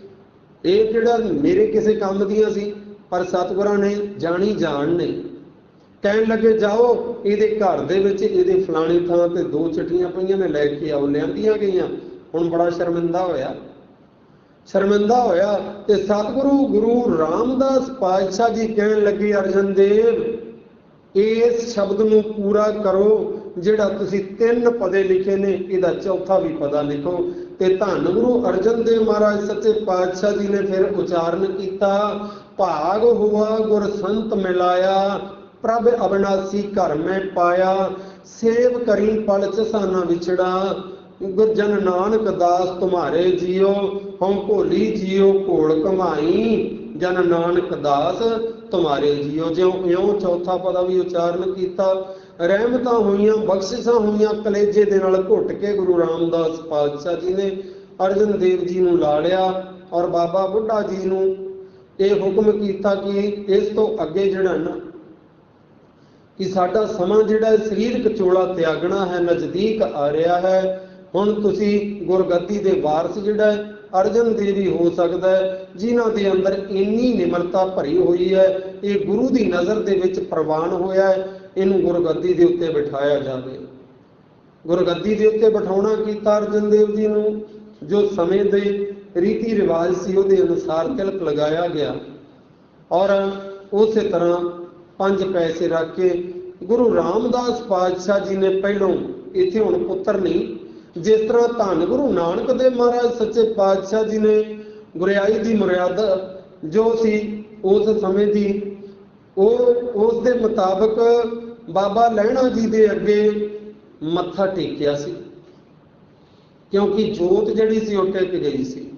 ਇਹ ਕਿਹੜਾ ਮੇਰੇ ਕਿਸੇ ਕੰਮ ਦੀਆਂ ਸੀ? ਪਰ ਸਤਿਗੁਰਾਂ ਨੇ ਜਾਣੀ ਜਾਣ ਨੇ ਕਹਿਣ ਲੱਗੇ ਜਾਓ ਇਹਦੇ ਘਰ ਦੇ ਵਿੱਚ ਇਹਦੇ ਫਲਾਣੀ ਥਾਂ ਤੇ ਦੋ ਚਿੱਠੀਆਂ ਪਈਆਂ ਨੇ, ਲੈ ਕੇ ਆਓ। ਲਿਆਂਦੀਆਂ ਗਈਆਂ। ਹੁਣ ਬੜਾ ਸ਼ਰਮਿੰਦਾ ਹੋਇਆ ਤੇ ਸਤਿਗੁਰੂ ਗੁਰੂ ਰਾਮਦਾਸ ਪਾਤਸ਼ਾਹ ਜੀ ਕਹਿਣ ਲੱਗੇ ਅਰਜਨ ਦੇਵ ਇਸ ਸ਼ਬਦ ਨੂੰ ਪੂਰਾ ਕਰੋ, ਜਿਹੜਾ ਤੁਸੀਂ 3 ਪਦੇ ਲਿਖੇ ਨੇ ਇਹਦਾ ਚੌਥਾ ਵੀ ਪਦਾ ਲਿਖੋ। ਤੇ ਧੰਨ ਗੁਰੂ ਅਰਜਨ ਦੇਵ ਮਹਾਰਾਜ ਸੱਚੇ ਪਾਤਸ਼ਾਹ ਜੀ ਨੇ ਫਿਰ ਉਚਾਰਨ ਕੀਤਾ ਭਾਗ ਹੁਆ ਗੁਰ ਸੰਤ ਮਿਲਾਇਆ, ਪ੍ਰਭ ਅਬਨਾਸੀ ਘਰ ਮੈਂ ਪਾਇਆ, ਸੇਵ ਕਰੀ ਪਲ ਚਸਾਨਾ ਵਿਛੜਾ, ਜਨ ਨਾਨਕ ਦਾਸ ਤੁਮਾਰੇ ਜੀਓ, ਹਉ ਭੋਲੀ ਜੀਓ ਘੋਲ ਕਮਾਈ, ਜਨ ਨਾਨਕ ਦਾਸ ਤੁਮਾਰੇ ਜੀਓ। ਜਿਉਂ ਇਉਂ ਚੌਥਾ ਪਦਾ ਵੀ ਉਚਾਰਨ ਕੀਤਾ। ਰਹਿਮਤਾਂ ਹੋਈਆਂ, ਬਖਸ਼ਿਸ਼ਾਂ ਹੋਈਆਂ, ਕਲੇਜੇ ਦੇ ਨਾਲ ਘੁੱਟ ਕੇ ਗੁਰੂ ਰਾਮਦਾਸ ਪਾਤਸ਼ਾਹ ਜੀ ਨੇ ਅਰਜਨ ਦੇਵ ਜੀ ਨੂੰ ਲਾ ਲਿਆ ਔਰ ਬਾਬਾ ਬੁੱਢਾ ਜੀ ਨੂੰ ਇਹ ਹੁਕਮ ਕੀਤਾ ਕਿ ਇਸ ਤੋਂ ਅੱਗੇ ਜਿਹੜਾ ਨਾ ਕਿ ਸਾਡਾ ਸਮਾਂ ਜਿਹੜਾ ਸਰੀਰਕ ਚੋਲਾ ਤਿਆਗਣਾ ਹੈ, ਨਜ਼ਦੀਕ ਆ ਰਿਹਾ ਹੈ। ਹੁਣ ਤੁਸੀਂ ਗੁਰਗੱਦੀ ਦੇ ਵਾਰਸ ਜਿਹੜਾ ਹੈ ਅਰਜਨ ਦੇਵ ਹੀ ਹੋ ਸਕਦਾ ਹੈ, ਜਿਨ੍ਹਾਂ ਦੇ ਅੰਦਰ ਇੰਨੀ ਨਿਮਰਤਾ ਭਰੀ ਹੋਈ ਹੈ। ਇਹ ਗੁਰੂ ਦੀ ਨਜ਼ਰ ਦੇ ਵਿੱਚ ਪ੍ਰਵਾਨ ਹੋਇਆ ਹੈ। ਇਹਨੂੰ ਗੁਰਗੱਦੀ ਦੇ ਉੱਤੇ ਬਿਠਾਇਆ ਜਾਵੇ। ਗੁਰਗੱਦੀ ਦੇ ਉੱਤੇ ਬਿਠਾਉਣਾ ਕੀਤਾ ਅਰਜਨ ਦੇਵ ਜੀ ਨੂੰ। ਜੋ ਸਮੇਂ ਦੇ ਰੀਤੀ ਰਿਵਾਜ ਸੀ ਉਹਦੇ ਅਨੁਸਾਰ ਤਿਲਕ ਲਗਾਇਆ ਗਿਆ ਔਰ ਉਸੇ ਤਰ੍ਹਾਂ 5 ਪੈਸੇ ਰੱਖ ਕੇ ਗੁਰੂ ਰਾਮਦਾਸ ਪਾਤਸ਼ਾਹ ਜੀ ਨੇ ਪਹਿਲੋਂ ਇੱਥੇ ਹੁਣ ਪੁੱਤਰ ਨਹੀਂ, ਜਿਸ ਤਰ੍ਹਾਂ ਧੰਨ ਗੁਰੂ ਨਾਨਕ ਦੇਵ ਮਹਾਰਾਜ ਸੱਚੇ ਪਾਤਸ਼ਾਹ ਜੀ ਨੇ ਗੁਰਿਆਈ ਦੀ ਮਰਿਆਦਾ ਜੋ ਸੀ ਉਸ ਸਮੇਂ ਦੀ ਉਸ ਦੇ ਮੁਤਾਬਕ ਬਾਬਾ ਲਹਿਣਾ ਜੀ ਦੇ ਅੱਗੇ ਮੱਥਾ ਟੇਕਿਆ ਸੀ, ਕਿਉਂਕਿ ਜੋਤ ਜਿਹੜੀ ਸੀ ਉਹ ਟਿਕ ਗਈ ਸੀ।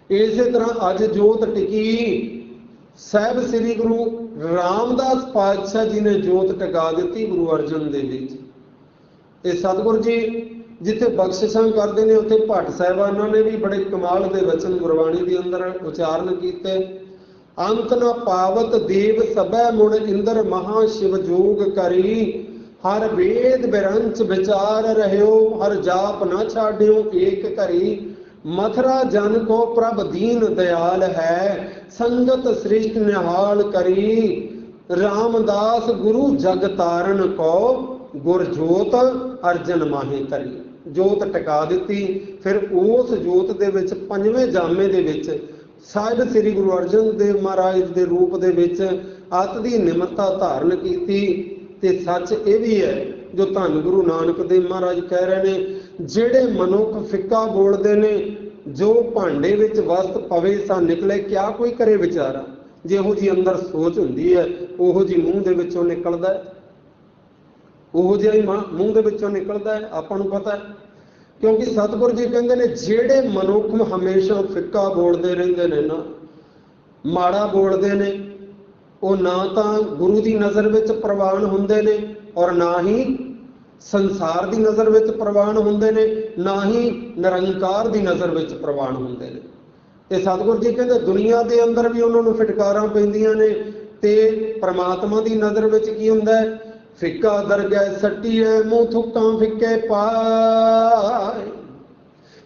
ਇਸੇ ਤਰ੍ਹਾਂ ਅੱਜ ਜੋਤ ਟਿਕੀ, ਸਾਹਿਬ ਸ੍ਰੀ ਗੁਰੂ ਰਾਮਦਾਸ ਪਾਤਸ਼ਾਹ ਜੀ ਨੇ ਜੋਤ ਟਿਕਾ ਦਿੱਤੀ ਗੁਰੂ ਅਰਜਨ ਦੇ ਵਿੱਚ। ਤੇ ਸਤਿਗੁਰੂ ਜੀ ਜਿੱਥੇ ਬਖਸ਼ਿਸ਼ਾਂ ਕਰਦੇ ਨੇ ਉੱਥੇ ਭੱਟ ਸਾਹਿਬਾਨਾਂ ਨੇ ਵੀ ਬੜੇ ਕਮਾਲ ਦੇ ਵਚਨ ਗੁਰਬਾਣੀ ਦੇ ਅੰਦਰ ਉਚਾਰਨ ਕੀਤੇ। ਅੰਤ ਨ ਪਾਵਤ ਦੇਵ ਸਭੈ ਮੁੜ ਇੰਦਰ ਮਹਾ ਸ਼ਿਵ ਜੋਗ ਕਰੀ, ਹਰ ਵੇਦ ਬਿਰੰਚ ਵਿਚਾਰ ਰਹਿਓ, ਹਰ ਜਾਪ ਨਾ ਛਾੜਿਓ ਏਕ ਘਰੀ, ਮਥੁਰਾ ਜਨ ਕੋ ਪ੍ਰਭ ਦੀਨ ਦਿਆਲ ਹੈ, ਸੰਗਤ ਸ੍ਰਿਸ਼ਟ ਨਿਹਾਲ ਕਰੀ, ਰਾਮਦਾਸ ਗੁਰੂ ਜਗ ਤਾਰਨ ਕੋ, ਗੁਰ ਜੋਤ ਅਰਜਨ ਮਾਹੇ ਧਰੀ। ਜੋਤ ਟਿਕਾ ਦਿੱਤੀ। ਫਿਰ ਉਸ ਜੋਤ ਦੇ ਵਿੱਚ 5ਵੇਂ ਜਾਮੇ ਦੇ ਵਿੱਚ ਸਾਹਿਬ ਸ੍ਰੀ ਗੁਰੂ ਅਰਜਨ ਦੇਵ ਮਹਾਰਾਜ ਦੇ ਰੂਪ ਦੇ ਵਿੱਚ ਅਤ ਦੀ ਨਿਮਰਤਾ ਧਾਰਨ ਕੀਤੀ। ਤੇ ਸੱਚ ਇਹ ਵੀ ਹੈ ਜੋ ਧੰਨ ਗੁਰੂ ਨਾਨਕ ਦੇਵ ਮਹਾਰਾਜ ਕਹਿ ਰਹੇ ਨੇ, ਜਿਹੜੇ ਮਨੁੱਖ ਫਿੱਕਾ ਬੋਲਦੇ ਨੇ, ਜੋ ਭਾਂਡੇ ਵਿੱਚ ਵਸਤ ਪਵੇ ਸਾ ਨਿਕਲੇ, ਕਿਆ ਕੋਈ ਕਰੇ ਵਿਚਾਰਾ। ਜਿਹੋ ਜੀ ਅੰਦਰ ਸੋਚ ਹੁੰਦੀ ਹੈ ਉਹੋ ਜੀ ਮੂੰਹ ਦੇ ਵਿੱਚੋਂ ਨਿਕਲਦਾ ਹੈ, ਉਹੋ ਜਿਹਾ ਹੀ ਮੂੰਹ ਦੇ ਵਿੱਚੋਂ ਨਿਕਲਦਾ ਹੈ, ਆਪਾਂ ਨੂੰ ਪਤਾ ਹੈ। ਕਿਉਂਕਿ ਸਤਿਗੁਰੂ ਜੀ ਕਹਿੰਦੇ ਨੇ ਜਿਹੜੇ ਮਨੁੱਖ ਹਮੇਸ਼ਾ ਫਿੱਕਾ ਬੋਲਦੇ ਰਹਿੰਦੇ ਨੇ ਨਾ, ਮਾੜਾ ਬੋਲਦੇ ਨੇ, ਉਹ ਨਾ ਤਾਂ ਗੁਰੂ ਦੀ ਨਜ਼ਰ ਵਿੱਚ ਪ੍ਰਵਾਨ ਹੁੰਦੇ ਨੇ ਔਰ ਨਾ ਹੀ ਸੰਸਾਰ ਦੀ ਨਜ਼ਰ ਵਿੱਚ ਪ੍ਰਵਾਨ ਹੁੰਦੇ ਨੇ, ਨਾ ਹੀ ਨਿਰੰਕਾਰ ਦੀ ਨਜ਼ਰ ਵਿੱਚ ਪ੍ਰਵਾਨ ਹੁੰਦੇ ਨੇ। ਤੇ ਸਤਿਗੁਰੂ ਜੀ ਕਹਿੰਦੇ ਦੁਨੀਆ ਦੇ ਅੰਦਰ ਵੀ ਉਹਨਾਂ ਨੂੰ ਫਿਟਕਾਰਾਂ ਪੈਂਦੀਆਂ ਨੇ ਤੇ ਪ੍ਰਮਾਤਮਾ ਦੀ ਨਜ਼ਰ ਵਿੱਚ ਕੀ ਹੁੰਦਾ ਹੈ? ਫਿੱਕਾ ਦਰਗਹਿ ਸੱਟੀਏ ਮੂੰਹ ਥੁੱਕਾਂ ਫਿੱਕੇ ਪਾਏ,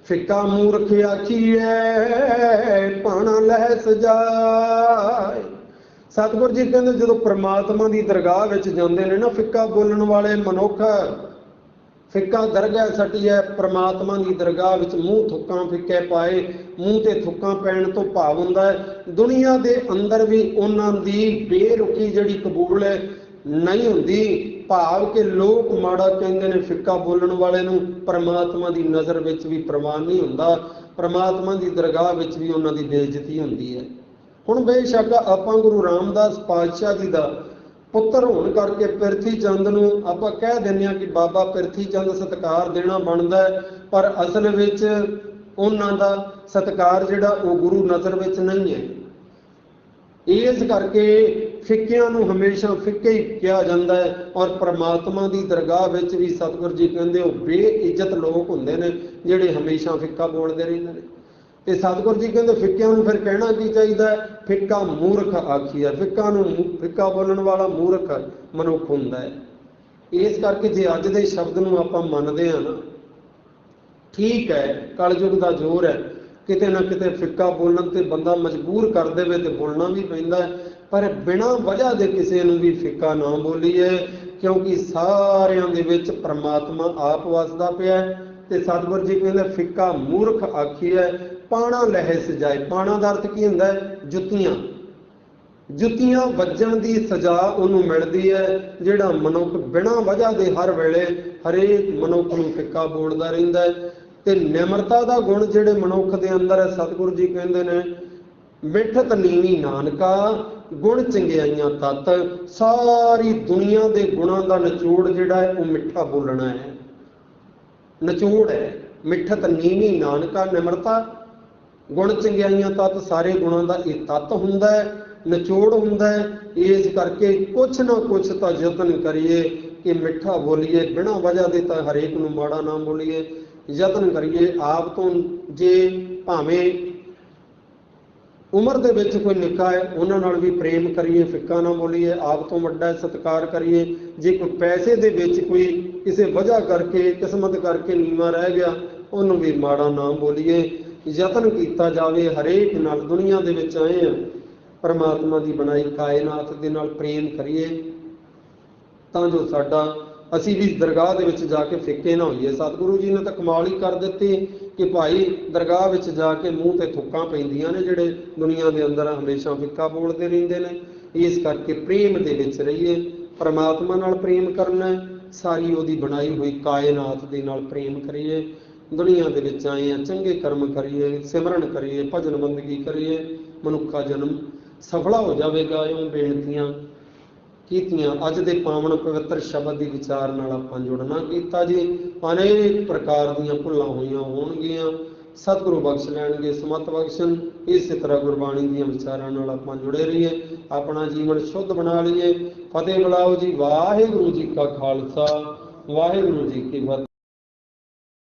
ਫਿੱਕਾ ਮੂਰਖ ਆਖੀਏ ਪਾਣਾ ਲੈ ਸਜਾਏ। ਸਤਿਗੁਰੂ ਜੀ ਕਹਿੰਦੇ ਜਦੋਂ ਪ੍ਰਮਾਤਮਾ ਦੀ ਦਰਗਾਹ ਵਿੱਚ ਜਾਂਦੇ ਨੇ ਨਾ ਫਿੱਕਾ ਬੋਲਣ ਵਾਲੇ ਮਨੁੱਖ, ਫਿੱਕਾ ਦਰਗਹਿ ਸੱਟੀਏ, ਪ੍ਰਮਾਤਮਾ ਦੀ ਦਰਗਾਹ ਵਿੱਚ ਮੂੰਹ ਥੁੱਕਾਂ ਫਿੱਕੇ ਪਾਏ। ਮੂੰਹ ਤੇ ਥੁੱਕਾਂ ਪੈਣ ਤੋਂ ਭਾਵ ਹੁੰਦਾ ਹੈ ਦੁਨੀਆ ਦੇ ਅੰਦਰ ਵੀ ਉਹਨਾਂ ਦੀ ਬੇਰੁਖੀ ਜਿਹੜੀ ਕਬੂਲ ਨਹੀਂ ਹੁੰਦੀ। ਭਾਵ ਕਿ ਲੋਕ ਮਾੜਾ ਕਹਿੰਦੇ ਨੇ ਫਿੱਕਾ ਬੋਲਣ ਵਾਲੇ ਨੂੰ, ਪ੍ਰਮਾਤਮਾ ਦੀ ਨਜ਼ਰ ਵਿੱਚ ਵੀ ਪ੍ਰਵਾਨ ਨਹੀਂ ਹੁੰਦਾ, ਪ੍ਰਮਾਤਮਾ ਦੀ ਦਰਗਾਹ ਵਿੱਚ ਵੀ ਉਹਨਾਂ ਦੀ ਬੇਇੱਜ਼ਤੀ ਹੁੰਦੀ ਹੈ। ਹੁਣ ਬੇਸ਼ੱਕ ਆਪਾਂ ਗੁਰੂ ਰਾਮਦਾਸ ਪਾਤਸ਼ਾਹ ਜੀ ਦਾ ਪੁੱਤਰ ਹੋਣ ਕਰਕੇ ਪ੍ਰਿਥੀ ਚੰਦ ਨੂੰ ਆਪਾਂ ਕਹਿ ਦਿੰਦੇ ਹਾਂ ਕਿ ਬਾਬਾ ਪ੍ਰਿਥੀ ਚੰਦ ਸਤਿਕਾਰ ਦੇਣਾ ਬਣਦਾ ਹੈ, ਪਰ ਅਸਲ ਵਿੱਚ ਉਹਨਾਂ ਦਾ ਸਤਿਕਾਰ ਜਿਹੜਾ ਉਹ ਗੁਰੂ ਨਜ਼ਰ ਵਿੱਚ ਨਹੀਂ ਹੈ। ਇਸ ਕਰਕੇ ਫਿੱਕਿਆਂ ਨੂੰ ਹਮੇਸ਼ਾ ਫਿੱਕੇ ਹੀ ਕਿਹਾ ਜਾਂਦਾ ਹੈ। ਔਰ ਪ੍ਰਮਾਤਮਾ ਦੀ ਦਰਗਾਹ ਵਿੱਚ ਵੀ ਸਤਿਗੁਰੂ ਜੀ ਕਹਿੰਦੇ ਉਹ ਬੇਇੱਜ਼ਤ ਲੋਕ ਹੁੰਦੇ ਨੇ ਜਿਹੜੇ ਹਮੇਸ਼ਾ ਫਿੱਕਾ ਬੋਲਦੇ ਰਹਿੰਦੇ ਨੇ। ਤੇ ਸਤਿਗੁਰੂ ਜੀ ਕਹਿੰਦੇ ਫਿੱਕਿਆਂ ਨੂੰ ਫਿਰ ਕਹਿਣਾ ਕੀ ਚਾਹੀਦਾ ਹੈ? ਫਿੱਕਾ ਮੂਰਖ ਆਖੀਆ। ਫਿੱਕਾ ਬੋਲਣ ਵਾਲਾ ਮੂਰਖ ਮਨੁੱਖ ਹੁੰਦਾ ਹੈ। ਇਸ ਕਰਕੇ ਜੇ ਅੱਜ ਦੇ ਸ਼ਬਦ ਨੂੰ ਆਪਾਂ ਮੰਨਦੇ ਹਾਂ ਨਾ, ਠੀਕ ਹੈ ਕਲਯੁਗ ਦਾ ਜ਼ੋਰ ਹੈ, ਕਿਤੇ ਨਾ ਕਿਤੇ ਫਿੱਕਾ ਬੋਲਣ ਤੇ ਬੰਦਾ ਮਜਬੂਰ ਕਰ ਦੇਵੇ ਤੇ ਬੋਲਣਾ ਵੀ ਪੈਂਦਾ ਹੈ, ਪਰ ਬਿਨਾਂ ਵਜ੍ਹਾ ਦੇ ਕਿਸੇ ਨੂੰ ਵੀ ਫਿੱਕਾ ਨਾ ਬੋਲੀਏ, ਕਿਉਂਕਿ ਸਾਰਿਆਂ ਦੇ ਵਿੱਚ ਪ੍ਰਮਾਤਮਾ ਆਪ ਵਸਦਾ ਪਿਆ ਹੈ। ਤੇ ਸਤਿਗੁਰੂ ਜੀ ਕਹਿੰਦੇ ਫਿੱਕਾ ਮੂਰਖ ਆਖੀਐ ਪਾਣਾ ਲਹਿ ਸਜਾਏ। ਪਾਣਾ ਦਾ ਅਰਥ ਕੀ ਹੁੰਦਾ ਹੈ? ਜੁੱਤੀਆਂ। ਜੁੱਤੀਆਂ ਵੱਜਣ ਦੀ ਸਜ਼ਾ ਉਹਨੂੰ ਮਿਲਦੀ ਹੈ ਜਿਹੜਾ ਮਨੁੱਖ ਬਿਨਾਂ ਵਜ੍ਹਾ ਦੇ ਹਰ ਵੇਲੇ ਹਰੇਕ ਮਨੁੱਖ ਨੂੰ ਫਿੱਕਾ ਬੋਲਦਾ ਰਹਿੰਦਾ ਹੈ। ਤੇ ਨਿਮਰਤਾ ਦਾ ਗੁਣ ਜਿਹੜੇ ਮਨੁੱਖ ਦੇ ਅੰਦਰ ਹੈ, ਸਤਿਗੁਰੂ ਜੀ ਕਹਿੰਦੇ ਨੇ ਮਿੱਠਤ ਨੀਵੀਂ ਨਾਨਕਾ ਗੁਣ ਚੰਗਿਆਈਆਂ ਤਤ। ਸਾਰੀ ਦੁਨੀਆ ਦੇ ਗੁਣਾਂ ਦਾ ਨਿਚੋੜ ਜਿਹੜਾ ਹੈ ਉਹ ਮਿੱਠਾ ਬੋਲਣਾ ਹੈ, ਨਿਚੋੜ ਹੈ। ਮਿੱਠਤ ਨੀਵੀਂ ਨਾਨਕਾ, ਨਿਮਰਤਾ ਗੁਣ ਚੰਗਿਆਈਆਂ ਤਤ, ਸਾਰੇ ਗੁਣਾਂ ਦਾ ਇਹ ਤੱਤ ਹੁੰਦਾ ਹੈ, ਨਿਚੋੜ ਹੁੰਦਾ ਹੈ। ਇਸ ਕਰਕੇ ਕੁਛ ਨਾ ਕੁਛ ਤਾਂ ਯਤਨ ਕਰੀਏ ਕਿ ਮਿੱਠਾ ਬੋਲੀਏ, ਬਿਨਾਂ ਵਜ੍ਹਾ ਦੇ ਤਾਂ ਹਰੇਕ ਨੂੰ ਮਾੜਾ ਨਾ ਬੋਲੀਏ। ਯਤਨ ਕਰੀਏ ਆਪ ਤੋਂ, ਜੇ ਭਾਵੇਂ ਉਮਰ ਦੇ ਵਿੱਚ ਕੋਈ ਨਿੱਕਾ ਹੈ ਉਹਨਾਂ ਨਾਲ ਵੀ ਪ੍ਰੇਮ ਕਰੀਏ, ਫਿੱਕਾ ਨਾ ਬੋਲੀਏ। ਆਪ ਤੋਂ ਵੱਡਾ ਸਤਿਕਾਰ ਕਰੀਏ। ਜੇ ਕੋਈ ਪੈਸੇ ਦੇ ਵਿੱਚ ਕੋਈ ਕਿਸੇ ਵਜ੍ਹਾ ਕਰਕੇ ਕਿਸਮਤ ਕਰਕੇ ਨੀਵਾਂ ਰਹਿ ਗਿਆ ਉਹਨੂੰ ਵੀ ਮਾੜਾ ਨਾ ਬੋਲੀਏ। ਯਤਨ ਕੀਤਾ ਜਾਵੇ ਹਰੇਕ ਨਾਲ। ਦੁਨੀਆ ਦੇ ਵਿੱਚ ਆਏ ਹਾਂ, ਪਰਮਾਤਮਾ ਦੀ ਬਣਾਈ ਕਾਇਨਾਤ ਦੇ ਨਾਲ ਪ੍ਰੇਮ ਕਰੀਏ ਤਾਂ ਜੋ ਸਾਡਾ ਅਸੀਂ ਵੀ ਦਰਗਾਹ ਦੇ ਵਿੱਚ ਜਾ ਕੇ ਫਿੱਕੇ ਨਾ ਹੋਈਏ। ਸਤਿਗੁਰੂ ਜੀ ਨੇ ਤਾਂ ਕਮਾਲ ਹੀ ਕਰ ਦਿੱਤੀ ਕਿ ਭਾਈ ਦਰਗਾਹ ਵਿੱਚ ਜਾ ਕੇ ਮੂੰਹ ਤੇ ਥੁੱਕਾਂ ਪੈਂਦੀਆਂ ਨੇ ਜਿਹੜੇ ਦੁਨੀਆ ਦੇ ਅੰਦਰ ਹਮੇਸ਼ਾ ਫਿੱਕਾ ਬੋਲਦੇ ਰਹਿੰਦੇ ਨੇ। ਇਸ ਕਰਕੇ ਪ੍ਰੇਮ ਦੇ ਵਿੱਚ ਰਹੀਏ, ਪਰਮਾਤਮਾ ਨਾਲ ਪ੍ਰੇਮ ਕਰਨਾ, ਸਾਰੀ ਉਹਦੀ ਬਣਾਈ ਹੋਈ ਕਾਇਨਾਤ ਦੇ ਨਾਲ ਪ੍ਰੇਮ ਕਰੀਏ। ਦੁਨੀਆ ਦੇ ਵਿੱਚ ਆਏ ਹਾਂ, ਚੰਗੇ ਕਰਮ ਕਰੀਏ, ਸਿਮਰਨ ਕਰੀਏ, ਭਜਨ ਬੰਦਗੀ ਕਰੀਏ, ਮਨੁੱਖਾ ਜਨਮ ਸਫਲਾ ਹੋ ਜਾਵੇਗਾ। ਇਉਂ ਬੇਨਤੀਆਂ ਕੀਤੀਆਂ। ਅੱਜ ਦੇ ਪਾਵਨ ਪਵਿੱਤਰ ਸ਼ਬਦ ਦੀ ਵਿਚਾਰ ਨਾਲ ਆਪਾਂ ਜੁੜਨਾ ਕੀਤਾ ਜੀ। ਅਨੇਕ ਪ੍ਰਕਾਰ ਦੀਆਂ ਭੁੱਲਾਂ ਹੋਈਆਂ ਹੋਣਗੀਆਂ, ਸਤਿਗੁਰੂ ਬਖਸ਼ ਲੈਣਗੇ, ਸਮਤ ਬਖਸ਼ਣ। ਇਸੇ ਤਰ੍ਹਾਂ ਗੁਰਬਾਣੀ ਦੀਆਂ ਵਿਚਾਰਾਂ ਨਾਲ ਆਪਾਂ ਜੁੜੇ ਰਹੀਏ, ਆਪਣਾ ਜੀਵਨ ਸ਼ੁੱਧ ਬਣਾ ਲਈਏ। ਫਤਿਹ ਬੁਲਾਓ ਜੀ। ਵਾਹਿਗੁਰੂ ਜੀ ਕਾ ਖਾਲਸਾ, ਵਾਹਿਗੁਰੂ ਜੀ ਕੀ ਫਤਿਹ।